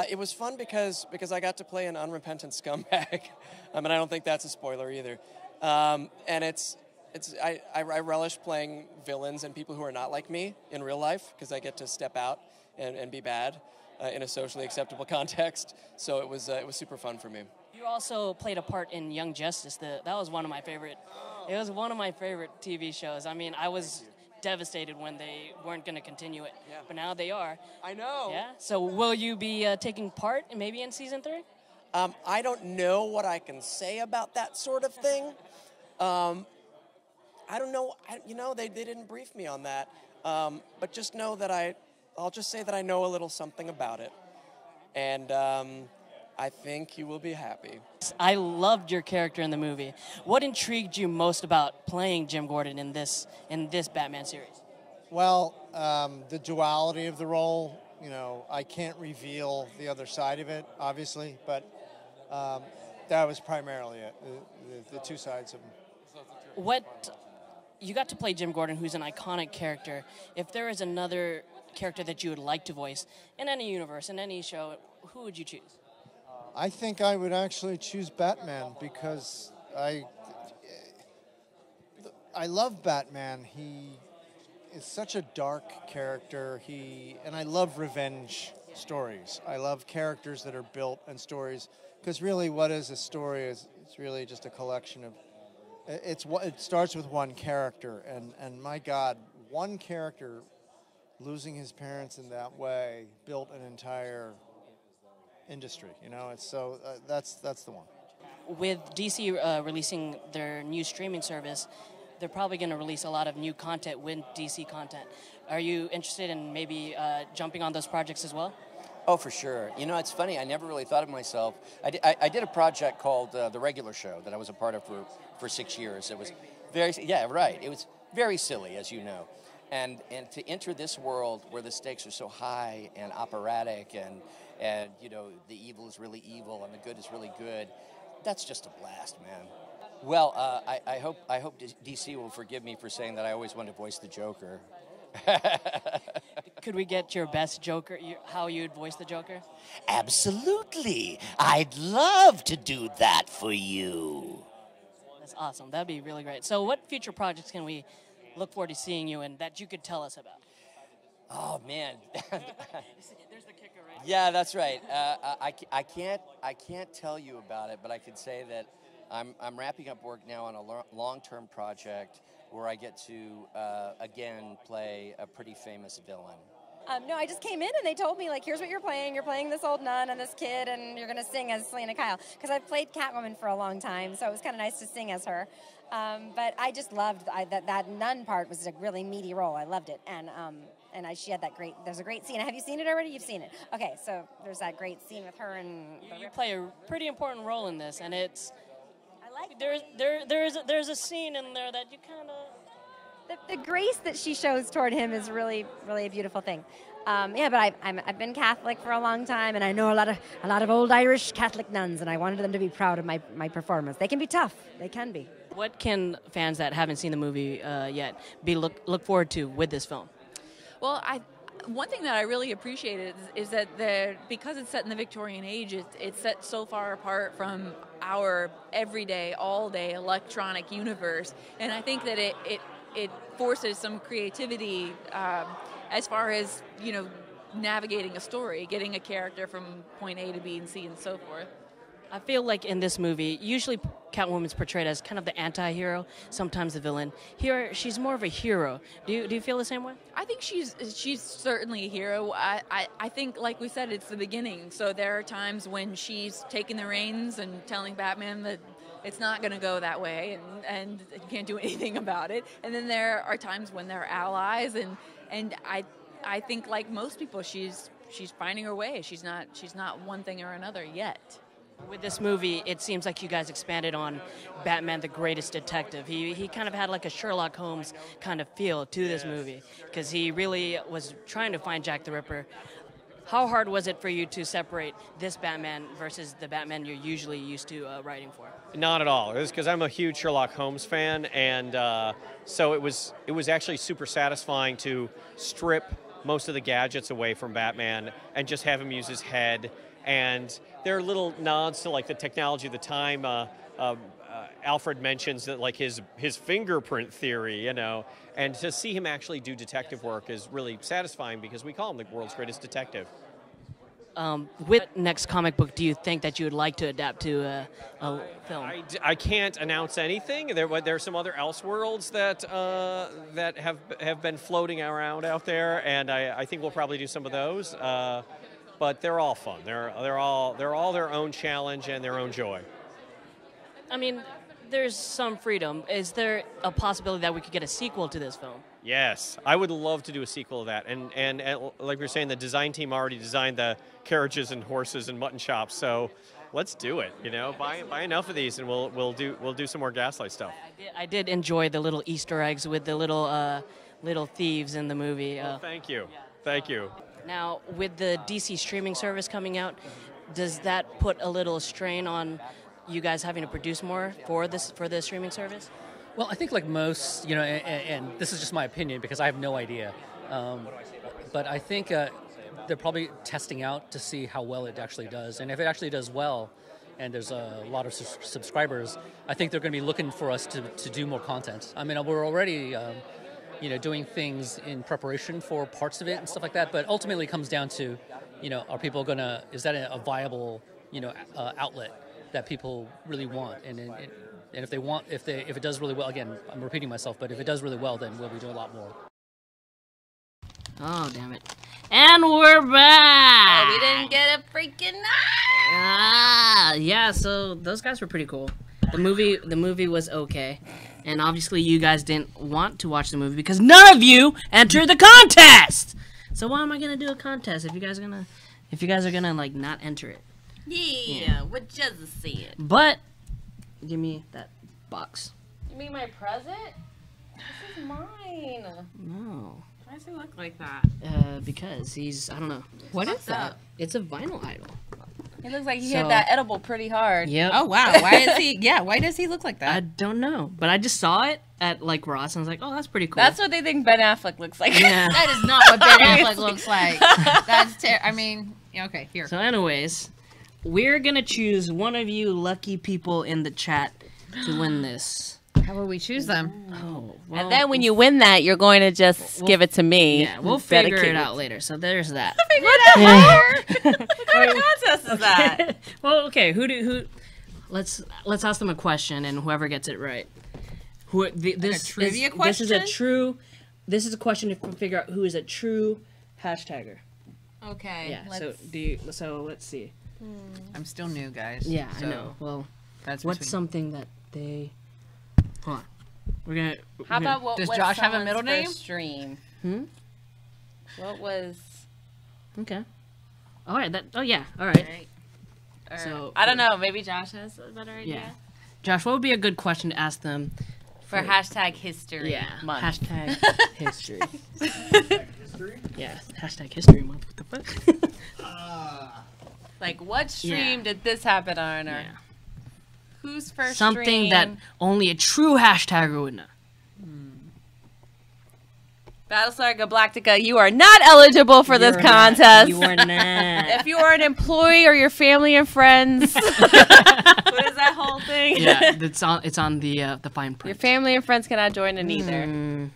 It was fun because I got to play an unrepentant scumbag. I mean, I don't think that's a spoiler either. And I relish playing villains and people who are not like me in real life because I get to step out and be bad in a socially acceptable context. So it was super fun for me. You also played a part in Young Justice. That was one of my favorite. It was one of my favorite TV shows. I mean, I was devastated when they weren't going to continue it, but now they are. I know. Yeah. So will you be taking part maybe in season 3? I don't know what I can say about that sort of thing. I don't know. They didn't brief me on that. But just know that I'll just say that I know a little something about it. And I think you will be happy. I loved your character in the movie. What intrigued you most about playing Jim Gordon in this Batman series? Well, the duality of the role. I can't reveal the other side of it, obviously, but that was primarily it, the two sides of him. You got to play Jim Gordon, who's an iconic character. If there is another character that you would like to voice in any universe, in any show, who would you choose? I think I would actually choose Batman because I love Batman. He is such a dark character. And I love revenge stories. I love characters that are built and stories because really, what is a story? It's really just a collection of. It starts with one character, and my God, one character losing his parents in that way built an entire industry. It's so that's the one. With DC releasing their new streaming service, they're probably going to release a lot of new content with DC content. Are you interested in maybe jumping on those projects as well? Oh, for sure. It's funny. I never really thought of myself. I did a project called The Regular Show that I was a part of for 6 years. It was It was very silly, as you know. And to enter this world where the stakes are so high and operatic and the evil is really evil and the good is really good, that's just a blast, man. Well, I hope DC will forgive me for saying that I always wanted to voice the Joker. Could we get your best Joker, how you'd voice the Joker? Absolutely. I'd love to do that for you. That's awesome. That'd be really great. So what future projects can we look forward to seeing you in that you could tell us about? Oh, man. There's the kicker, right? Yeah, that's right. I can't tell you about it, but I can say that I'm wrapping up work now on a long-term project where I get to, again, play a pretty famous villain. No, I just came in and they told me, here's what you're playing. You're playing this old nun and this kid, and you're going to sing as Selena Kyle. Because I've played Catwoman for a long time, so it was kind of nice to sing as her. But I just loved that nun part was a really meaty role. I loved it. And she had there's a great scene. Have you seen it already? You've seen it. Okay, so there's that great scene with her and... You play a pretty important role in this, and it's... There's a scene in there that you kind of... The grace that she shows toward him is really, really a beautiful thing. But I've been Catholic for a long time, and I know a lot of old Irish Catholic nuns, and I wanted them to be proud of my performance. They can be tough. They can be. What can fans that haven't seen the movie yet look forward to with this film? Well, one thing that I really appreciated is that because it's set in the Victorian age, it's set so far apart from our everyday, all-day electronic universe, and I think that it forces some creativity as far as navigating a story, getting a character from point A to B and C and so forth. I feel like in this movie, usually Catwoman's portrayed as kind of the anti-hero, sometimes the villain. Here, she's more of a hero. Do you feel the same way? I think she's certainly a hero. I think, like we said, it's the beginning. So there are times when she's taking the reins and telling Batman that it's not going to go that way and you can't do anything about it. And then there are times when they're allies, and I think, like most people, she's finding her way. She's not one thing or another yet. With this movie, it seems like you guys expanded on Batman the Greatest Detective. He kind of had like a Sherlock Holmes kind of feel to this movie because he really was trying to find Jack the Ripper. How hard was it for you to separate this Batman versus the Batman you're usually used to writing for? Not at all. It was because I'm a huge Sherlock Holmes fan, and so it was actually super satisfying to strip most of the gadgets away from Batman and just have him use his head. And there are little nods to like the technology of the time. Alfred mentions that like his fingerprint theory, you know, and to see him actually do detective work is really satisfying because we call him the world's greatest detective. What next comic book do you think that you would like to adapt to a film? I can't announce anything. There are some other Elseworlds that have been floating around out there, and I think we'll probably do some of those. But they're all fun. They're all their own challenge and their own joy. I mean, there's some freedom. Is there a possibility that we could get a sequel to this film? Yes, I would love to do a sequel of that. And like we were saying, the design team already designed the carriages and horses and mutton chops. So let's do it. You know, buy enough of these, and we'll do some more Gaslight stuff. I did enjoy the little Easter eggs with the little thieves in the movie. Well, thank you. Thank you. Now, with the DC streaming service coming out, does that put a little strain on you guys having to produce more for the streaming service? Well, I think like most, you know, and this is just my opinion because I have no idea, but I think they're probably testing out to see how well it actually does. And if it actually does well, and there's a lot of subscribers, I think they're going to be looking for us to do more content. I mean, we're already you know, doing things in preparation for parts of it and stuff like that. But ultimately, it comes down to, you know, are people gonna? Is that a viable, you know, outlet that people really want? And if they want, if it does really well, again, I'm repeating myself, but if it does really well, then we'll be doing a lot more. Oh, damn it! And we're back. Oh, we didn't get a freaking. Yeah. So those guys were pretty cool. The movie was okay. And obviously you guys didn't want to watch the movie because none of you entered the contest. So why am I gonna do a contest if you guys are gonna like not enter it? Yeah. What Jezzer said. But give me that box. You mean my present? This is mine. No. Why does he look like that? Because he's, I don't know. What is that? It's a vinyl idol. He looks like he hit that edible pretty hard. Yep. Oh wow! Why is he? Yeah, why does he look like that? I don't know, but I just saw it at like Ross, and I was like, "Oh, that's pretty cool." That's what they think Ben Affleck looks like. Yeah. That is not what Ben Affleck looks like. That's I mean, okay, here. So, anyways, we're gonna choose one of you lucky people in the chat to win this. How will we choose them? Oh, well, and then when you win that, you're going to just give it to me. Yeah, we'll figure it out later. So there's that. What kind of contest is that? Well, okay. Who? Let's ask them a question, and whoever gets it right. This trivia question? This is a question to figure out who is a true hashtagger. Okay. Yeah. So let's see. I'm still new, guys. Yeah, I know. Well, what's something that they? Hold on. We're gonna. How about what? Does was Josh have a someone's middle name? first stream? What was? Okay. All right. All right. So I don't know. Maybe Josh has a better idea. Yeah. Josh, what would be a good question to ask them for hashtag history month? Hashtag history. Yeah. Hashtag history month. What the fuck? Like, what stream did this happen on? Or whose first something stream? that only a true hashtagger would know. Battlestar Galactica, you are not eligible for this contest. You are not. If you are an employee or your family and friends, what is that whole thing? Yeah, it's on the fine print. Your family and friends cannot join in either.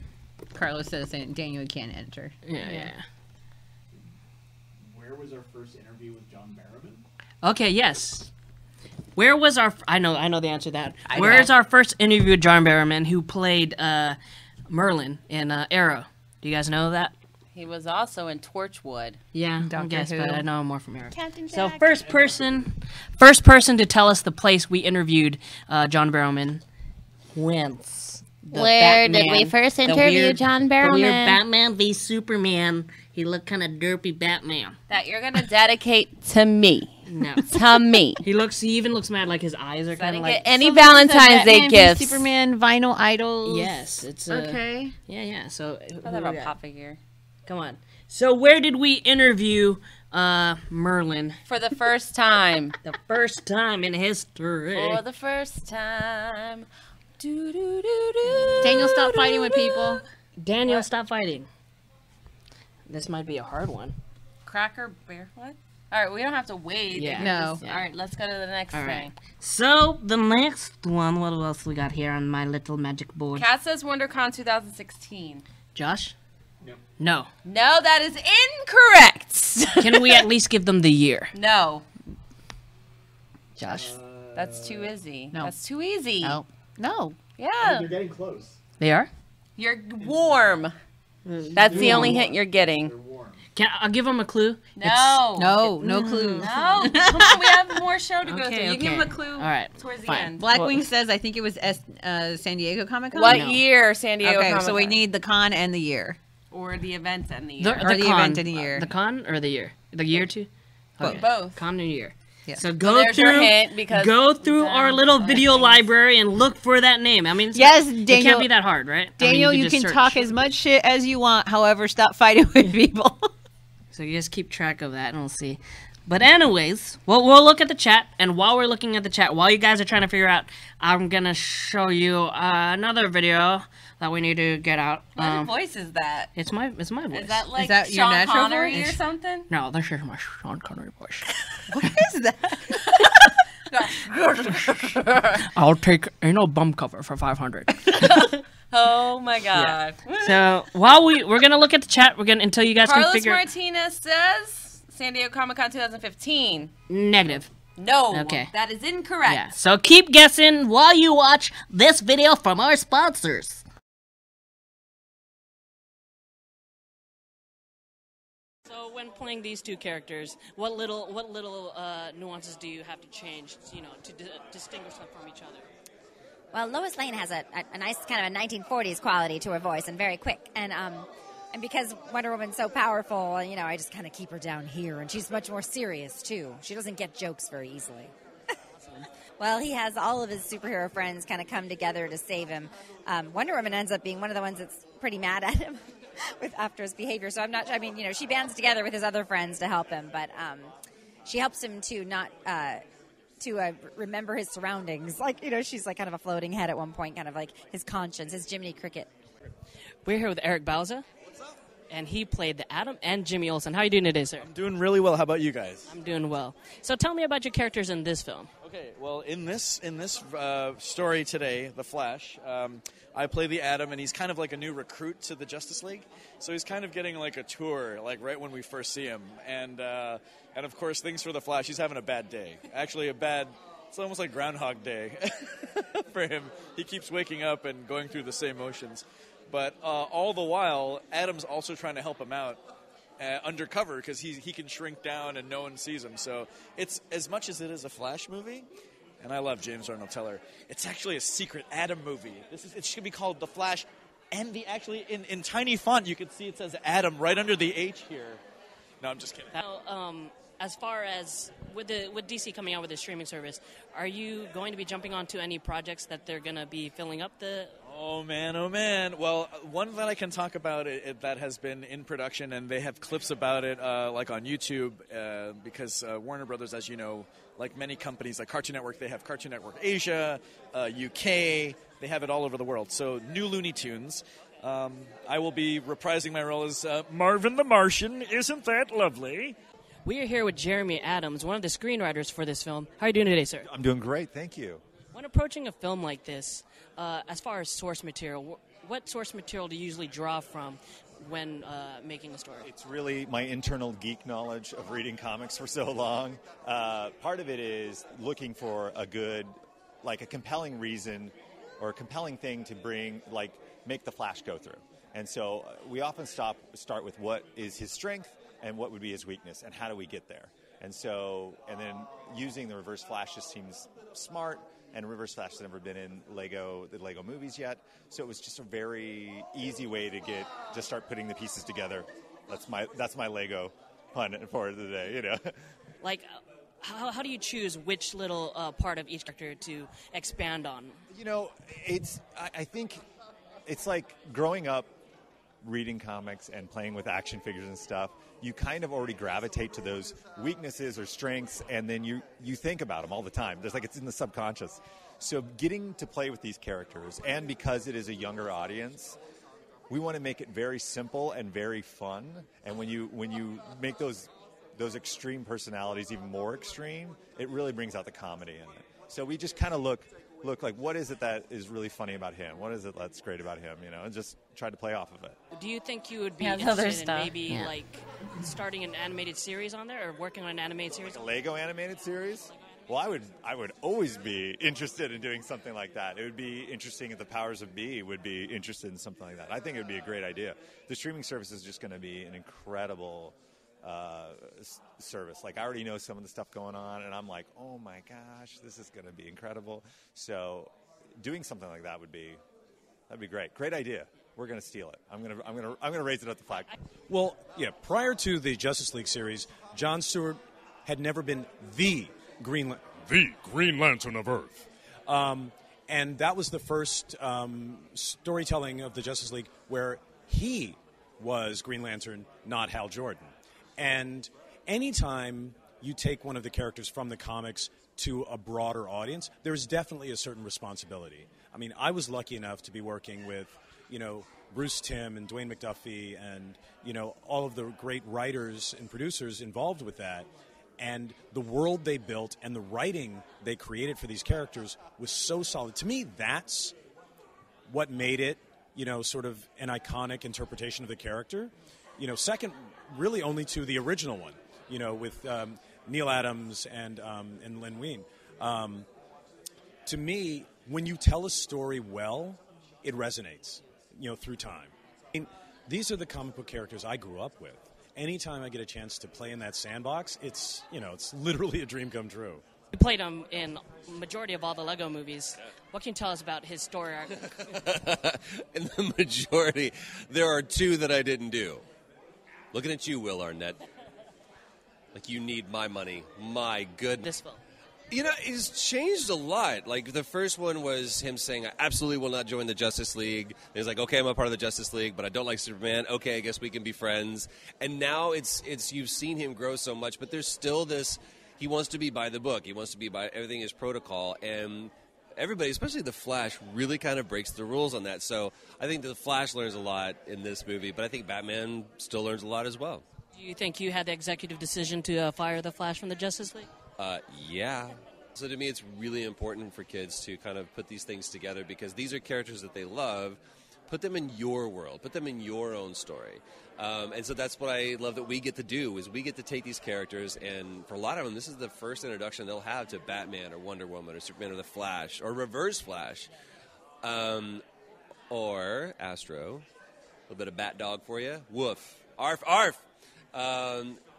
Carlos says Daniel can't enter. Yeah. Where was our first interview with John Barrowman? Okay, yes. Where was our? I know the answer to that. Where is our first interview with John Barrowman, who played Merlin in Arrow? Do you guys know that? He was also in Torchwood. Yeah, Doctor I guess, Who. but I know more from Arrow. Captain So Jack. first person to tell us the place we interviewed John Barrowman wins. Where did we first interview John The weird Barrowman? Batman v Superman. He looked kind of derpy Batman. That you're going to dedicate to me. No. To me. He even looks mad, like his eyes are kind of like... Any Valentine's Day gifts. Superman vinyl idols. Yes, it's... okay. Yeah. So... I have a pop figure. Come on. So where did we interview Merlin? For the first time. The first time in history. For the first time. Daniel, stop fighting with people. Daniel, stop fighting. This might be a hard one. Cracker Bear. What? All right, we don't have to wait. Yeah. No. All right, let's go to the next thing. So the next one, what else we got here on my little magic board? Kat says WonderCon 2016. Josh? No. No, that is incorrect. Can we at least give them the year? No. Josh? That's too easy. No. That's too easy. No. Yeah. You're getting close. They are? You're warm. That's the only hint you're getting. I'll give them a clue? No. No clues. No. Come on, we have more show to go Okay, through. You okay. give them a clue All right, towards the fine. end. Blackwing says, I think it was San Diego Comic Con. What year San Diego Okay, Comic-Con? so we need the con and the year. Or the event and the year. Or the event and the year. The con or the year? The year too? Both. Con and year. Yeah. So Well, go there's your through, hint because go through our little video library and look for that name. I mean, it can't Daniel. be that hard, right? Daniel, you can talk as much shit as you want. However, stop fighting with people. So you just keep track of that, and we'll see. But anyways, we'll look at the chat, and while we're looking at the chat, while you guys are trying to figure out, I'm gonna show you another video that we need to get out. What voice is that? It's my voice. Is that like your Sean natural Connery voice? or something? No, this is my Sean Connery voice. What is that? I'll take anal bum cover for 500. Oh my god. So while we're gonna look at the chat, until you guys Carlos can figure. Martinez says San Diego Comic-Con 2015. Negative. No. Okay. That is incorrect. Yeah. So keep guessing while you watch this video from our sponsors. So when playing these two characters, what little nuances do you have to change, to distinguish them from each other? Well, Lois Lane has a nice kind of a 1940s quality to her voice and very quick. And because Wonder Woman's so powerful, I just kind of keep her down here. And she's much more serious, too. She doesn't get jokes very easily. Well, he has all of his superhero friends kind of come together to save him. Wonder Woman ends up being one of the ones that's pretty mad at him after his behavior. So she bands together with his other friends to help him. But she helps him to not... to remember his surroundings. She's like kind of a floating head at one point, kind of like his conscience, his Jiminy Cricket. We're here with Eric Bauza. What's up? And he played the Atom and Jimmy Olsen. How are you doing today, sir? I'm doing really well. How about you guys? I'm doing well. So tell me about your characters in this film. Okay, well, in this story today, The Flash, I play the Atom, and he's kind of like a new recruit to the Justice League. So he's kind of getting like a tour, like right when we first see him. And of course, things for the Flash, he's having a bad day. Actually, it's almost like Groundhog Day for him. He keeps waking up and going through the same motions. But all the while, Adam's also trying to help him out undercover because he can shrink down and no one sees him. So it's as much as it is a Flash movie, and I love James Arnold Teller, it's actually a secret Atom movie. It should be called The Flash, and actually in tiny font you can see it says Atom right under the H here. No, I'm just kidding. Now, as far as with DC coming out with the streaming service, are you going to be jumping onto any projects that they're going to be filling up the... Oh, man. Well, one that I can talk about that has been in production, and they have clips about it like on YouTube because Warner Brothers, as you know, like many companies like Cartoon Network, they have Cartoon Network Asia, UK, they have it all over the world. So new Looney Tunes. I will be reprising my role as Marvin the Martian. Isn't that lovely? We are here with Jeremy Adams, one of the screenwriters for this film. How are you doing today, sir? I'm doing great, thank you. When approaching a film like this, as far as source material, what source material do you usually draw from when making a story? It's really my internal geek knowledge of reading comics for so long. Part of it is looking for a compelling reason or a compelling thing to make the Flash go through. And so we often start with what is his strength and what would be his weakness, and how do we get there? And then using the Reverse Flash just seems smart, and Reverse Flash has never been in the Lego movies yet, so it was just a very easy way to start putting the pieces together. That's my Lego pun for today, how do you choose which little part of each character to expand on? You know, I think it's like growing up reading comics and playing with action figures and stuff. You kind of already gravitate to those weaknesses or strengths, and then you think about them all the time. There's like it's in the subconscious. So getting to play with these characters, and because it is a younger audience, we want to make it very simple and very fun. And when you make those extreme personalities even more extreme, it really brings out the comedy in it. So we just kind of look like, what is it that is really funny about him? What is it that's great about him? You know, and just try to play off of it. Do you think you would be interested in maybe like starting an animated series on there, or working on an animated series? Like a Lego animated series? Well, I would always be interested in doing something like that. It would be interesting if the powers of B would be interested in something like that. I think it would be a great idea. The streaming service is just going to be an incredible service. Like, I already know some of the stuff going on, and I'm like, oh my gosh, this is going to be incredible. So doing something like that that'd be great. Great idea. We're going to steal it. I'm going to raise it up the flag. Well, yeah, prior to the Justice League series, Jon Stewart had never been the Green Lantern of Earth. And that was the first storytelling of the Justice League where he was Green Lantern, not Hal Jordan. And anytime you take one of the characters from the comics to a broader audience, there's definitely a certain responsibility. I mean, I was lucky enough to be working with, Bruce Timm and Dwayne McDuffie and, all of the great writers and producers involved with that. And the world they built and the writing they created for these characters was so solid. To me, that's what made it, sort of an iconic interpretation of the character. Second, really only to the original one, with Neil Adams and Len Wein. To me, when you tell a story well, it resonates, through time. I mean, these are the comic book characters I grew up with. Anytime I get a chance to play in that sandbox, it's literally a dream come true. You played him in majority of all the Lego movies. What can you tell us about his story arc? In the majority, there are two that I didn't do. Looking at you, Will Arnett. Like, you need my money. My goodness. This film. It's changed a lot. Like, the first one was him saying, I absolutely will not join the Justice League. And he's like, okay, I'm a part of the Justice League, but I don't like Superman. Okay, I guess we can be friends. And now it's you've seen him grow so much, but there's still this, he wants to be by the book. He wants to be by everything is protocol. And everybody, especially the Flash, really kind of breaks the rules on that. So I think the Flash learns a lot in this movie, but I think Batman still learns a lot as well. Do you think you had the executive decision to fire the Flash from the Justice League? Yeah. So to me, it's really important for kids to kind of put these things together because these are characters that they love. Put them in your world. Put them in your own story. And so that's what I love that we get to do is we get to take these characters, and for a lot of them, this is the first introduction they'll have to Batman or Wonder Woman or Superman or the Flash or Reverse Flash or Astro. A little bit of Bat Dog for you. Woof. Arf, arf.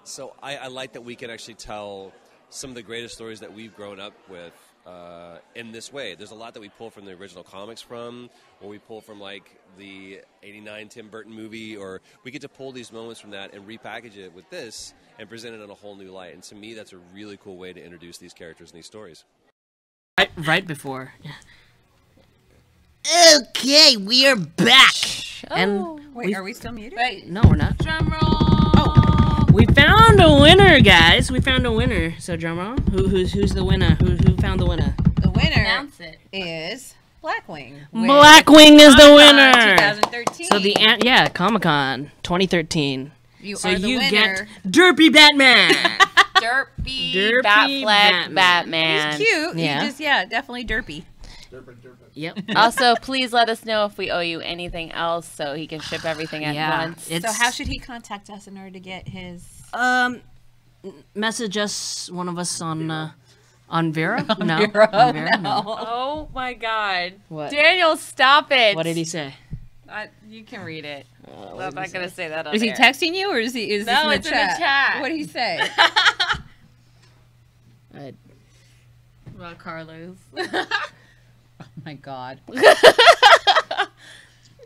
So I like that we can actually tell some of the greatest stories that we've grown up with in this way. There's a lot that we pull from the original comics from, or we pull from like the 89 Tim Burton movie, or we get to pull these moments from that and repackage it with this and present it in a whole new light. And to me, that's a really cool way to introduce these characters and these stories. Right before. Okay, we are back. And wait, are we still muted? Wait, no, we're not. Drum roll. We found a winner, guys. We found a winner. So drum roll. Who's the winner? Who found the winner? The winner Announce it. is Blackwing. Blackwing is the winner. 2013. So Comic-Con 2013. You so are the you winner. get Derpy Batman. Derpy Batfleck Batman. He's cute. Yeah. He just definitely derpy. Yep. Also, please let us know if we owe you anything else so he can ship everything at once. So how should he contact us in order to get his... Message us, one of us on Vera? On No. Vera? On Vera? No. Oh my God. What? Daniel, stop it. What did he say? You can read it. what I'm did not he going to say that on Is he air. texting you or is he? Is No, this it's in the chat. What did he say? About Carlos. Oh my God.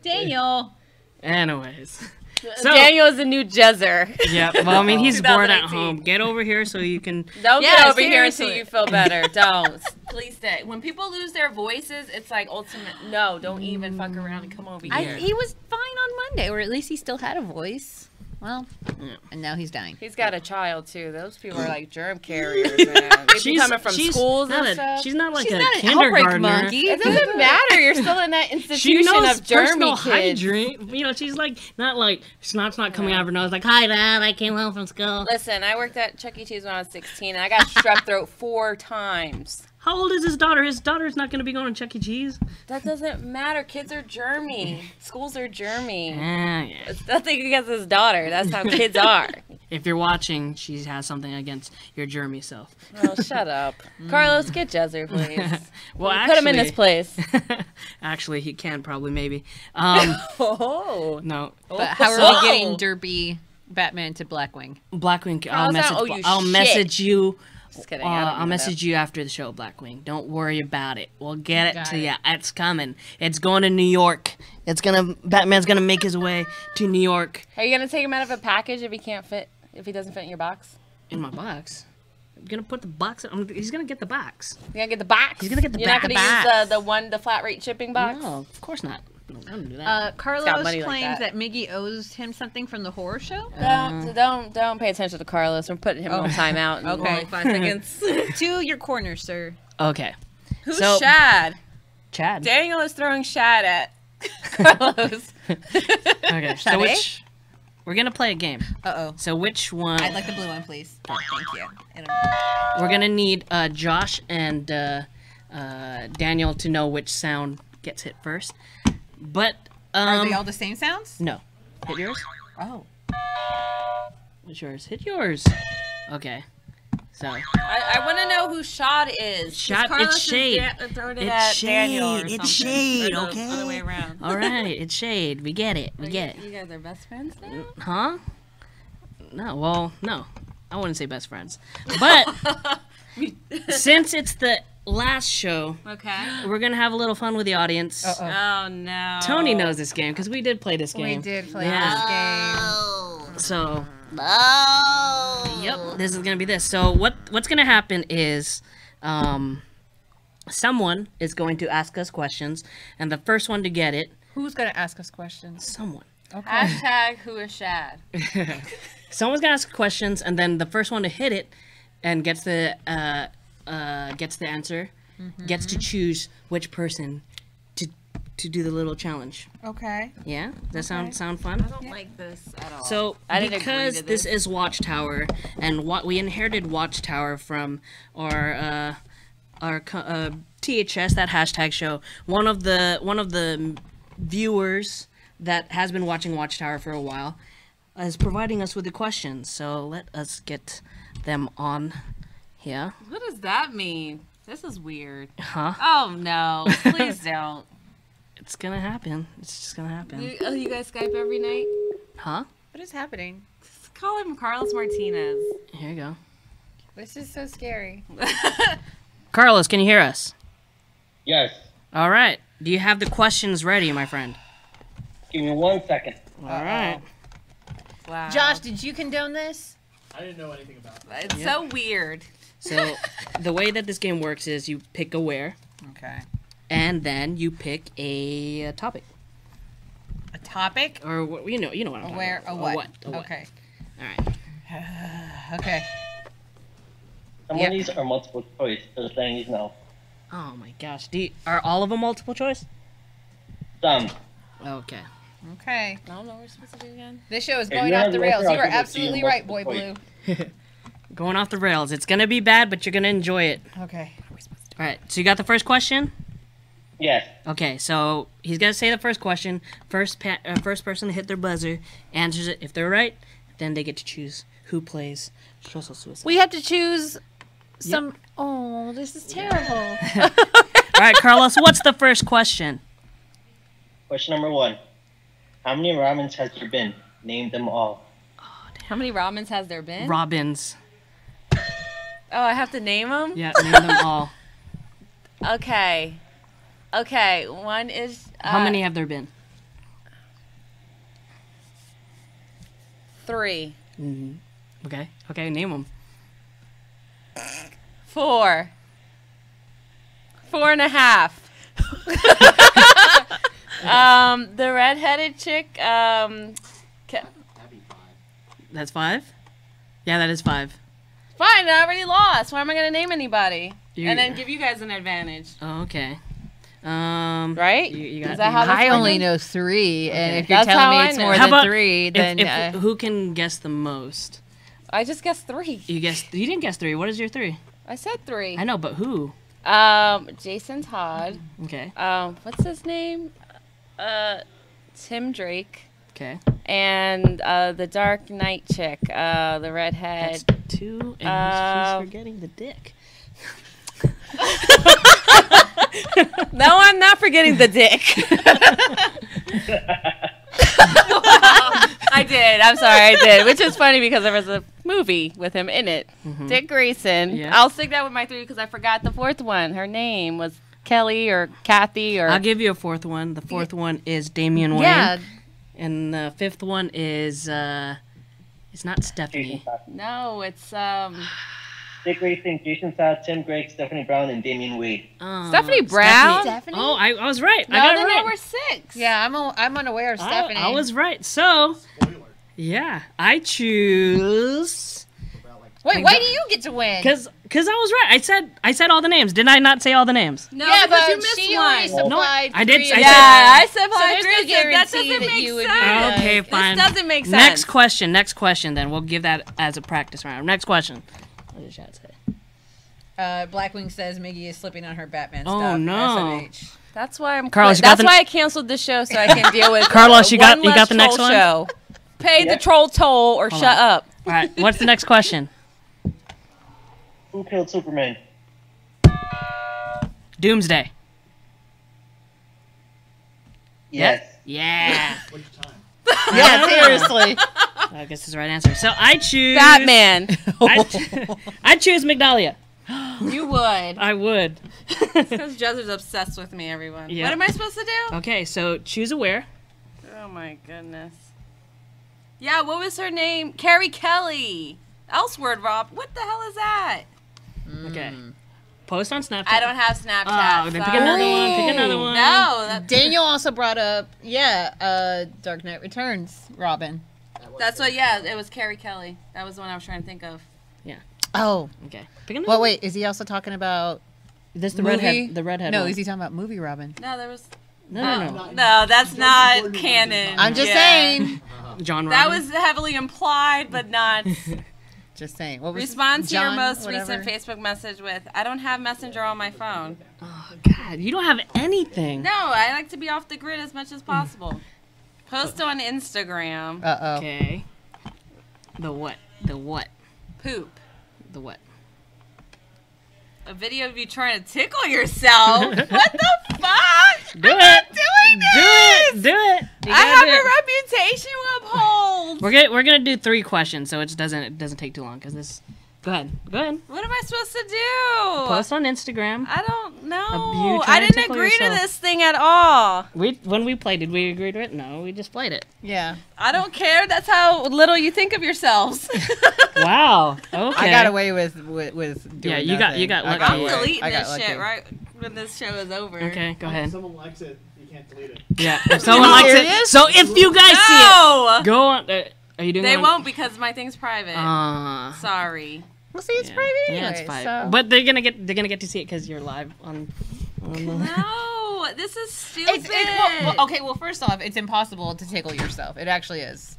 Daniel. Anyways. So, Daniel is the new Jezzer. Yeah, well, I mean, he's bored at 2018. home. Get over here so you can. Don't Yeah, get over here seriously. until you feel better. Don't. Please stay. When people lose their voices, it's like ultimate. No, don't even fuck around and come over here. He was fine on Monday, or at least he still had a voice. Well, and now he's dying. He's got a child too. Those people are like germ carriers, man. They be coming from schools and stuff. She's not like She's a not an kindergartner. outbreak monkey. It doesn't matter. You're still in that She institution knows of germy personal kids. hygiene. You know, she's like not like snot's not coming out of her nose. Like, hi, Dad, I came home from school. Listen, I worked at Chuck E. Cheese when I was 16, and I got strep throat 4 times. How old is his daughter? His daughter's not going to be going to Chuck E. Cheese. That doesn't matter. Kids are germy. Schools are germy. Yeah. It's nothing against his daughter. That's how kids are. If you're watching, she has something against your germy self. Oh, shut up. Carlos, get Jezzer, please. Well, You put him in his place. Actually, he can probably, maybe. Oh. No. But how are we getting derpy Batman to Blackwing? Blackwing, Carlos, I don't owe you I'll shit. message you. Just kidding. I don't I'll know message you after the show, Blackwing. Don't worry about it. We'll get it Got to it. you. It's coming. It's going to New York. Batman's gonna make his way to New York. Are you gonna take him out of a package if he doesn't fit in your box? In my box. I'm gonna put the box. He's gonna get the box. You're gonna get the box. He's gonna get the You're not gonna box. use the flat rate shipping box. No, of course not. No, I don't do that. Carlos got money like claims that. that Miggy owes him something from the horror show. Don't pay attention to Carlos. We're putting him on timeout in Okay. only 5 seconds. To your corner, sir. Okay. Who's So- Shad? Chad. Daniel is throwing Shad at Carlos. Okay. So Shade? which we're gonna play a game. Uh-oh. So which one? I'd like the blue one, please. Thank you. We're gonna need Josh and Daniel to know which sound gets hit first. But Are they all the same sounds? no. Hit yours. Oh. What's yours? Hit yours. Okay. So I want to know who Shad is. 'cause Shad- Carlos it's Shade. is throwing it It's at Shade. Daniel or It's something. Shade, Or the okay? Other way around. all right, it's Shade. We get it. We get it. You guys are best friends now? Huh? No. Well, no. I wouldn't say best friends. But since it's the last show, Okay. we're gonna have a little fun with the audience. Oh no. Tony knows this game because we did play this game. We did play Yeah. this game. So, yep, this is gonna be this. So what's gonna happen is, someone is going to ask us questions, and the first one to get it, Who's gonna ask us questions? someone. Okay. Hashtag who is Shad? Someone's gonna ask questions, and then the first one to hit it and gets the answer, gets to choose which person to do the little challenge. Okay. Yeah, does that sound fun? I don't like this at all. So, I didn't agree because to this is Watchtower, and we inherited Watchtower from our THS, that hashtag show. One of the viewers that has been watching Watchtower for a while is providing us with the questions. So let us get them on here. What does that mean? This is weird. Huh? Oh no! Please don't. It's gonna happen. It's just gonna happen. You guys Skype every night? Huh? What is happening? Just call him Carlos Martinez. Here you go. This is so scary. Carlos, can you hear us? Yes. All right. Do you have the questions ready, my friend? Give me 1 second. All right. Wow. Josh, did you condone this? I didn't know anything about that. It's so weird. So the way that this game works is you pick a where, Okay. and then you pick a topic. A topic? Or you know what I'm talking Where? about. A what? A what. Okay. All right. Okay. Some of these are multiple choice, just letting you know. Oh my gosh. Are all of them multiple choice? Some. Okay. Okay. I don't know what we're supposed to do again. This show is If going you're off not the the rails. record, You are I'll give it to you absolutely in right, Boy multiple Blue. Going off the rails. It's gonna be bad, but you're gonna enjoy it. Okay. All right. So you got the first question? Yes. Okay. So he's gonna say the first question. First person to hit their buzzer answers it. If they're right, then they get to choose who plays Social Suicide. We have to choose some. Oh, this is terrible. All right, Carlos. What's the first question? Question number 1. How many ramens has there been? Name them all. How many ramens has there been? Robins. Oh, I have to name them? Yeah, name them all. Okay. Okay, one is... How many have there been? 3. Okay. Okay, name them. 4. 4.5. The redheaded chick. That's 5? Yeah, that is 5. Fine, I already lost. Why am I going to name anybody? And then give you guys an advantage. Oh, okay. Right? You got Is that how this I only working? know 3, and Okay. if you're That's how telling me I it's know. more How than about 3, then who can guess the most? I just guessed 3. You didn't guess 3. What is your 3? I said 3. I know, but who? Jason Todd. Okay. What's his name? Tim Drake. Okay. And the Dark Knight chick, the redhead. That's 2, and she's forgetting the dick. No, I'm not forgetting the dick. I did. I'm sorry, I did. Which is funny because there was a movie with him in it. Dick Grayson. Yeah. I'll stick that with my 3 because I forgot the 4th one. Her name was Kelly or Kathy or. I'll give you a 4th one. The 4th one is Damian Wayne. Yeah. And the 5th one is it's not Stephanie. No, it's Dick Grayson, Jason Todd, Tim Drake, Stephanie Brown, and Damian Wade. Stephanie Brown. Stephanie? Oh, I was right. No, I got then it right. there were 6. Yeah, I'm unaware of Stephanie. I was right. So, yeah, I choose. Wait, why do you get to win? Because I was right. I said all the names. Did I not say all the names? No, yeah, because but you missed she one. already supplied. I did. 3 I of said- I said So there's no that guarantee doesn't that make you would sense. Okay, fine. This doesn't make sense. Next question. Then we'll give that as a practice round. Next question. What did Chad say? Blackwing says Miggy is slipping on her Batman Oh, stuff. no. SMH. That's why I'm. Carlos, you got That's the- why I canceled the show so I can deal with. Carlos, you got one less the next troll one? Show. Pay the troll toll or Hold shut on. up. All right. What's the next question? Who killed Superman? Doomsday. Yes. Yeah. Yeah, seriously. I guess that's the right answer. So I choose Batman. I choose Migdalia. You would. I would. Because Jezzer's obsessed with me, everyone. Yeah. What am I supposed to do? Okay, so choose a where. Oh my goodness. Yeah, what was her name? Carrie Kelly. Elseword, Rob. What the hell is that? Okay. Post on Snapchat. I don't have Snapchat. Oh, then pick another one. Pick another one. No, Daniel also brought up, Dark Knight Returns, Robin. that's what. Yeah, it was Carrie Kelly. That was the one I was trying to think of. Yeah. Oh. Okay. Pick another Well, one. wait, is he also talking about This the movie? redhead. The redhead. No, one. is he talking about movie Robin? No, there was. No. No, that's not canon. I'm just Yeah. saying. John. That Robin? was heavily implied, but not. Just saying. What was Respond to your John, most whatever? recent Facebook message with, I don't have Messenger on my phone. Oh God, you don't have anything. No, I like to be off the grid as much as possible. Post on Instagram. Uh-oh. Okay. The what? The what? Poop. The what? A video of you trying to tickle yourself. What the fuck? Do I'm it. not doing this. Do it. You I gotta have do a it. reputation to uphold. We're gonna do 3 questions, so it doesn't take too long. Cause this. Go ahead. What am I supposed to do? Post on Instagram. I don't You know. trying I to didn't tickle agree to yourself. this thing at all. When we played, did we agree to it? No, we just played it. Yeah. I don't care. That's how little you think of yourselves. Wow. Okay. I got away with doing Yeah, you got nothing. lucky. I'm away. deleting I got this lucky. shit right when this show is over. Okay, go ahead. If someone likes it, you can't delete it. Yeah. If someone likes it, serious? so if you guys see No! it, go on. Are you doing? They it on- won't because my thing's private. Sorry. Well, see, it's private anyway. Yeah, it's fine. So. But they're gonna get to see it because you're live on. No, this is stupid. Well, first off, it's impossible to tickle yourself. It actually is.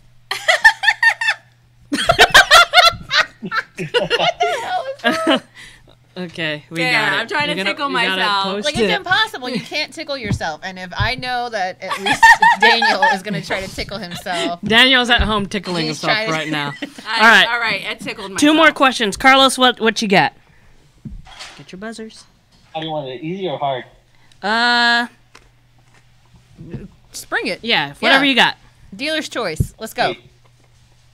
Okay, we Yeah, got it. I'm trying to You're gonna- tickle you gotta myself. post Like, it. it's impossible. You can't tickle yourself. And if I know that at least Daniel is going to try to tickle himself. Daniel's at home tickling He's himself trying to- right now. All All right, I tickled myself. 2 more questions. Carlos, what you got? Get your buzzers. How do you want it? Easy or hard? Spring it. Yeah, whatever you got. Dealer's choice. Let's go.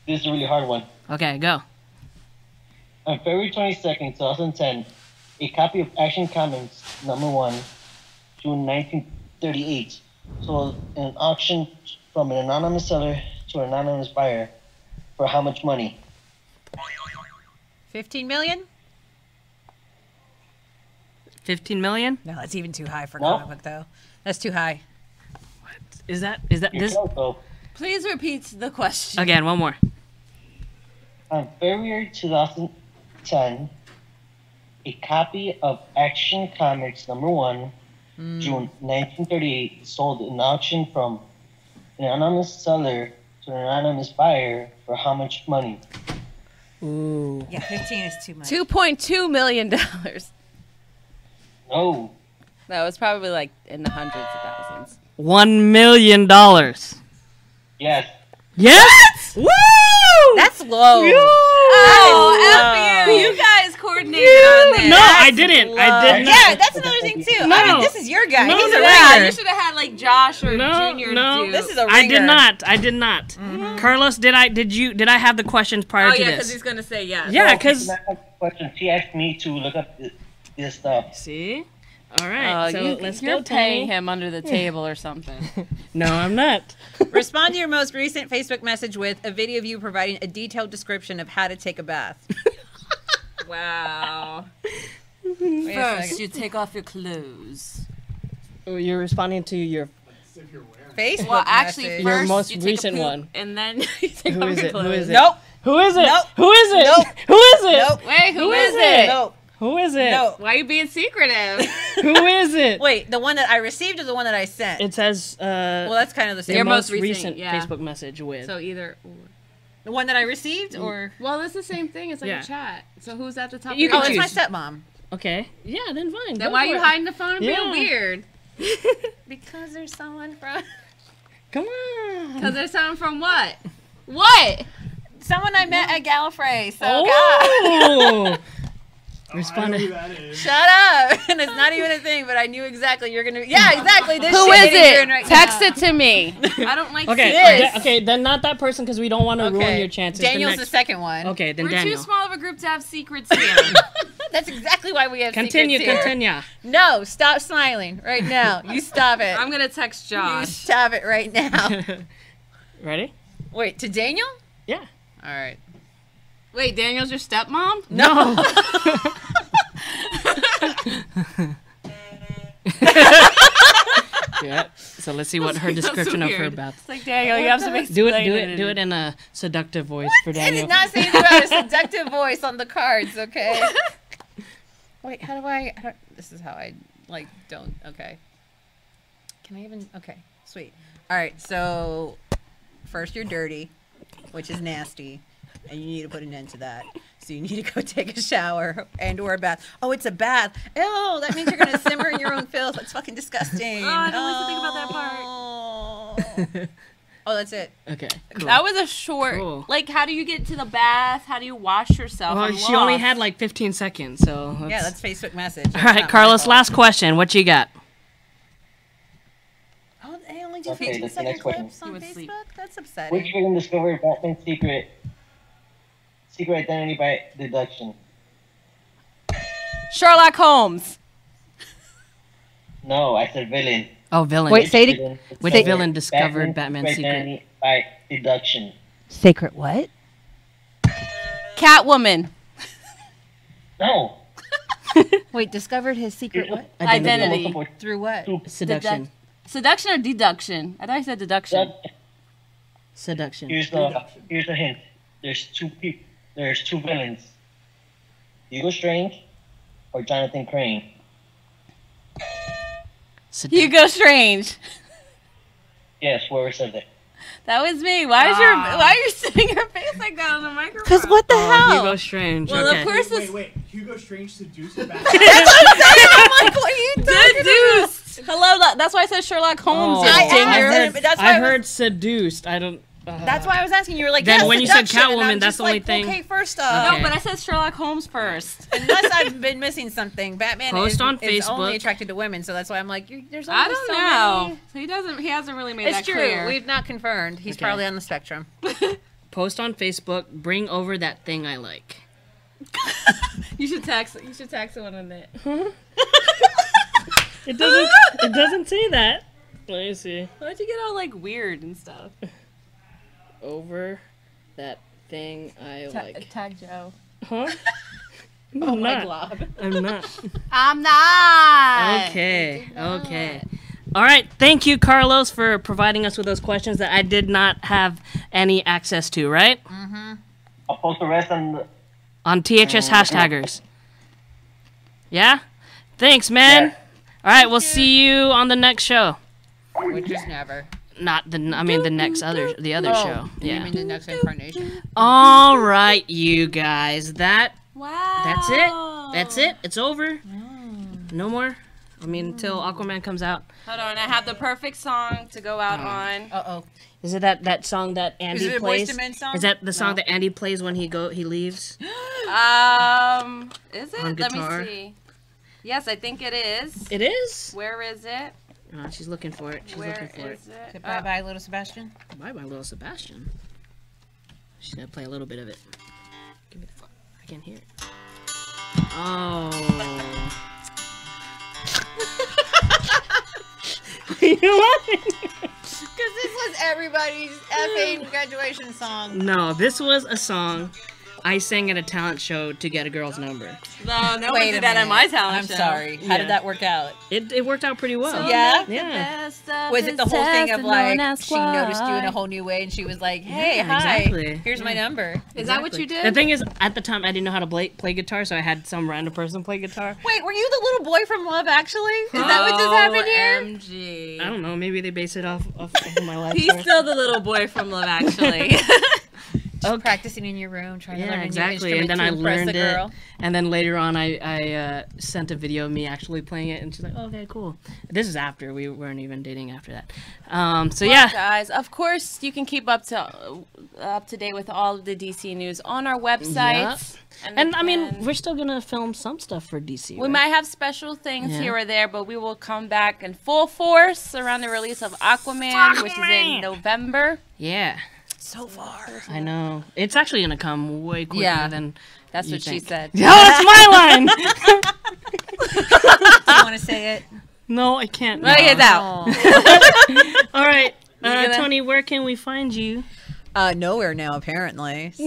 This is a really hard one. Okay, go. On February 22nd, 2010, a copy of Action Comics #1, June 1938, sold in an auction from an anonymous seller to an anonymous buyer. for how much money? 15 million? 15 million? No, that's even too high for a No. comic book, though. That's too high. Is that this? Please repeat the question. Again, one more. On February 2010, a copy of Action Comics #1, June 1938, sold in auction from an anonymous seller to an anonymous buyer for how much money? Ooh. Yeah, 15 is too much. $2.2 million. No. That was probably like in the hundreds of thousands. $1 million. Yes. Yes? Woo! That's low. Oh, F you. You guys coordinated on this. No, I didn't. I did not. Yeah, that's another thing, too. No. I mean, this is your guy. No, He's no, a Yeah, ringer. you should have had like Josh or No, Junior no. do. This is a ringer. I did not. I did not. Carlos, did I have the questions prior Oh to yeah, this? because he's gonna say yes. Yeah, because She asked me to look up this stuff. See? All right. So let's you're go, paying Tony. him under the table or something. No, I'm not. Respond to your most recent Facebook message with a video of you providing a detailed description of how to take a bath. Wow. Wait a First, second. you take off your clothes. Oh, you're responding to your Facebook Well, actually, message. Your first most you take recent a poop, one. and then you take Who off is your it? Who clothes. is it? Nope. Who is it? Nope. Who is it? Nope. Who is it? Nope. Wait, who is it? it? Nope. Who is it? No. Why are you being secretive? Who is it? Wait, the one that I received or the one that I sent? It says well, that's kind of the same. your Your most most recent recent, yeah. Facebook message with. So either. Or. The one that I received, or Well, it's the same thing. It's like Yeah. a chat. So who's at the top? You of your can oh, list? it's my stepmom. Okay. Yeah, then fine. Then go why are for you it. hiding the phone and Yeah. being weird? Because there's someone from Come on. Because there's someone from what? What? someone I met at Gallifrey. So Oh. I Respond. know who that is. shut up. And it's not even a thing, but I knew exactly you're gonna. Yeah, exactly. This Who shit is hitting you in it? right Text now. it to me. I don't like Okay. this. Okay. Then not that person because we don't want to ruin your chances. Daniel's the next... second one. Okay. Then We're Daniel. too small of a group to have secrets here. That's exactly why we have Continue. secrets here. Continue. No, stop smiling right now. You stop it. I'm gonna text You Josh. stop it right now. Ready? Wait, to Daniel? Yeah. All right. Wait, Daniel's your stepmom? No. Yeah. So let's see what her description of her bath. It's like Daniel, you have to make Do it in a seductive voice for I Daniel. did not say anything about a seductive voice on the cards, okay? Wait, how do I don't, this is how I, like, don't, okay. Can I even, okay, sweet. All right, so first you're dirty, which is nasty, and you need to put an end to that. So you need to go take a shower and or a bath. Oh, it's a bath. Ew, that means you're going to simmer in your own filth. That's fucking disgusting. Oh, I don't like to think about that part. Oh, that's it. Okay. Cool. That was a short. Cool. Like, how do you get to the bath? How do you wash yourself? Well, I'm she only lost. had like 15 seconds, so. Yeah, that's Facebook message. All right, Carlos. Last question. What you got? Oh, they only do Okay, 15 that's the second next question. clips on Facebook? That's Which upsetting. villain discovered Batman's secret identity by deduction? Sherlock Holmes. No, I said villain. Oh, villain. Wait, say it. Which say- villain discovered Batman's secret? identity by deduction? Sacred what? Catwoman. No. Wait, discovered his secret what? Identity. Through what? Seduction. Seduction or deduction? I thought you said deduction. Seduction. Here's the hint. There's two people. There's two villains. Hugo Strange or Jonathan Crane. Hugo Strange. Yes, whoever said that. That was me. Why are you sitting your face like that on the microphone? Because what the hell? Hugo Strange. Well, okay. of course this. Wait, Hugo Strange seduced a Batman? That's what I'm saying. I'm like, what are you talking Deduced. Hello, that's why I said Sherlock Holmes. Oh, you I ginger. asked but that's why I I was- heard seduced. I don't. That's why I was asking. You were like, Then yes, when you said seduction, and Catwoman, I'm that's just the only like, thing. Okay, first off, Okay. No, but I said Sherlock Holmes first. unless I've been missing something, Batman Post on is only Facebook. attracted to women, so that's why I'm like, there's only I don't so know. many. He hasn't really made It's that true. clear. We've not confirmed. He's Okay. probably on the spectrum. Post on Facebook. Bring over that thing I like. You should text someone on it. It doesn't. It doesn't say that. Let me see. Why'd you get all like weird and stuff? Over that thing I like. Tag Joe. Huh? Oh my not. glob. I'm not. I'm not. Okay. Okay. All right. Thank you, Carlos, for providing us with those questions that I did not have any access to. Right? Mm-hmm. I'll post the rest on THS hashtaggers. Yeah. Thanks, man. Yeah. All right. We'll see you on the next show. Which is never. Not the. I mean the other show. Yeah. You mean the next incarnation? All right, you guys. That's it. Oh. That's it. It's over. No more. I mean, until Aquaman comes out. Hold on, I have the perfect song to go out on. Uh-oh. Is it that song that Andy Is it a plays? Boyz II Men song? Is that the song No. that Andy plays when he leaves? Is On it? Let guitar. me see. Yes, I think it is. It is? Where is it? Oh, she's looking for it. She's Where looking for it. is it? Bye bye, little Sebastian. Bye bye, little Sebastian. She's gonna play a little bit of it. Give me the. I can't hear it. Oh. You laughing? Because this was everybody's effing graduation song. No, this was a song I sang at a talent show to get a girl's number. No, no one Wait a did that at my minute. talent I'm show. sorry. How did that work out? It worked out pretty well. So yeah? Yeah. Was it the whole thing of like she noticed you in a whole new way and she was like, hey, Yeah, hi, exactly. here's my number. Is that what you did? The thing is, at the time, I didn't know how to play guitar, so I had some random person play guitar. Wait, were you the little boy from Love Actually? Is that what just happened here? OMG. I don't know. Maybe they base it off of my life. He's still the little boy from Love Actually. Just practicing in your room, trying to learn a new exactly. instrument And then I to impress learned the it. girl. And then later on, I sent a video of me actually playing it, and she's like, oh, "Okay, cool." This is after we weren't even dating after that. So Well, yeah, guys, of course you can keep up to date with all of the DC news on our website. Yep. And I mean, we're still gonna film some stuff for DC. We right? might have special things Yeah. here or there, but we will come back in full force around the release of Aquaman, which is in November. Yeah. So far. I know. It's actually gonna come way quicker Yeah. than. That's you what she think. said. Oh, that's my line. Do you want to say it? No, I can't. Well, it's out. All right, gonna- Toni, where can we find you? Nowhere now, apparently. So.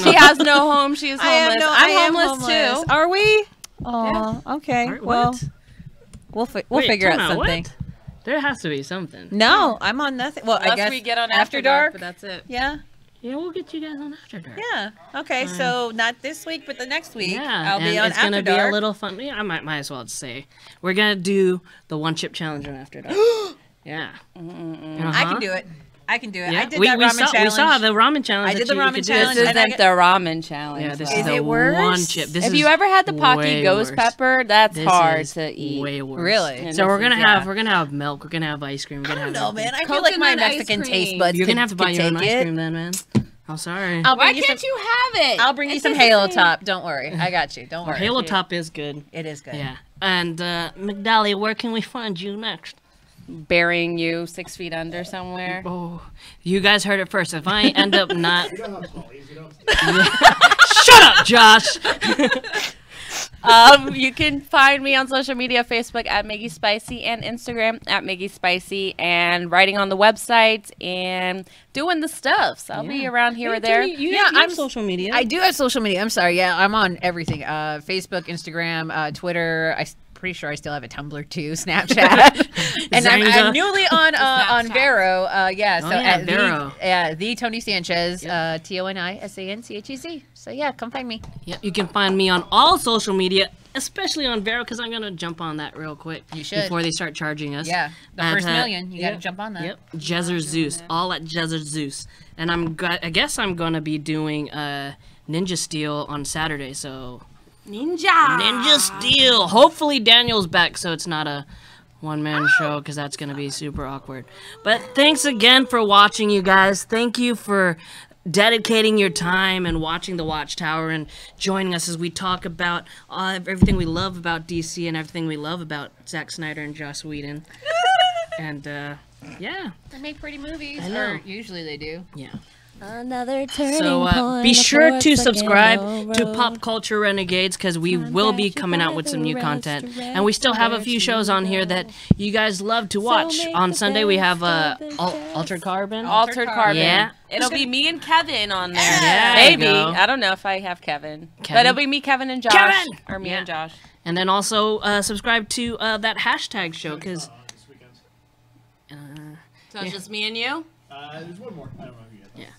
She has no home. She is I am homeless. no- I'm I am homeless too. Are we? Oh, okay. What? Well, we'll Wait, figure out time something. What? There has to be something. No, I'm on nothing. Well, I Unless guess we get on After Dark. but that's it. Yeah. Yeah, we'll get you guys on After Dark. Yeah. Okay. So not this week, but the next week. Yeah, I'll be and on it's After gonna Dark. be a little fun. Yeah, I might as well say we're gonna do the one chip challenge on After Dark. Yeah, I can do it. I can do it. Yeah. I did we, that we ramen saw, challenge. We saw the ramen challenge. I did that the you ramen could do. challenge. This and isn't the ramen challenge. Yeah, this though. is the it worse? one chip. This if is you ever had the Pocky way Ghost worse. Pepper, that's This hard is to eat. Way worse. Really? And So this we're gonna is- have milk. We're gonna have ice cream. We're gonna have. No, man. I Coconut feel like my ice Mexican cream. taste buds You're could, gonna have to buy could your own take ice it. cream then, man. I'm sorry. I'll bring Why you can't some, you have it? I'll bring you It's some just the Halo same. Top. Don't worry. I got you. Don't Well, worry. Halo Top is good. It is good. Yeah. And Migdalia, where can we find you next? Burying you 6 feet under somewhere. Oh, you guys heard it first. If I end up not, shut up, Josh. You can find me on social media, Facebook at Miggy Spicy and Instagram at Miggy Spicy, and writing on the website and doing the stuff. So I'll be around here or there. You have social media. I do have social media. I'm sorry. Yeah, I'm on everything. Facebook, Instagram, Twitter. I'm pretty sure I still have a Tumblr too, Snapchat, and I'm newly on Vero. Yeah, so at Vero. the Toni Sanchez, ToniSanchez. So yeah, come find me. Yep, you can find me on all social media, especially on Vero, because I'm gonna jump on that real quick. You should. Before they start charging us. Yeah, the first million. You got to jump on that. Yep, Jezzer Zeus, all at Jezzer Zeus, and I guess I'm gonna be doing Ninja Steel on Saturday. So Ninja Steel. Hopefully Daniel's back, so it's not a one-man show, because that's gonna be super awkward. But thanks again for watching, you guys. Thank you for dedicating your time and watching the Watchtower and joining us as we talk about everything we love about DC and everything we love about Zack Snyder and Joss Whedon. And yeah, They make pretty movies. I know. Or usually they do. yeah. Another turning So point. be sure to a subscribe fork to in the Pop road. Culture Renegades because we will be coming out with some new content. And we still have a few shows on here that you guys love to watch. On Sunday we have Altered Carbon. Altered Carbon. Yeah. It'll be me and Kevin on there. Yeah, Maybe. there you go. I don't know if I have Kevin. But Kevin? it'll be me, Kevin, and Josh. Kevin! Or me and Josh. And then also subscribe to that hashtag show because... So it's just me and you? There's one more. I don't know if you get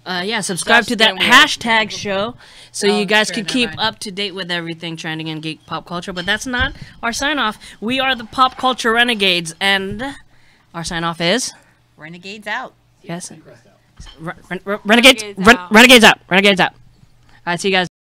that. Subscribe to that Justin hashtag show so you guys fair, can never keep mind. up to date with everything trending in geek pop culture. But that's not our sign off. We are the Pop Culture Renegades, and our sign off is Renegades out. yes, Renegades out. Renegades out. All right, see you guys.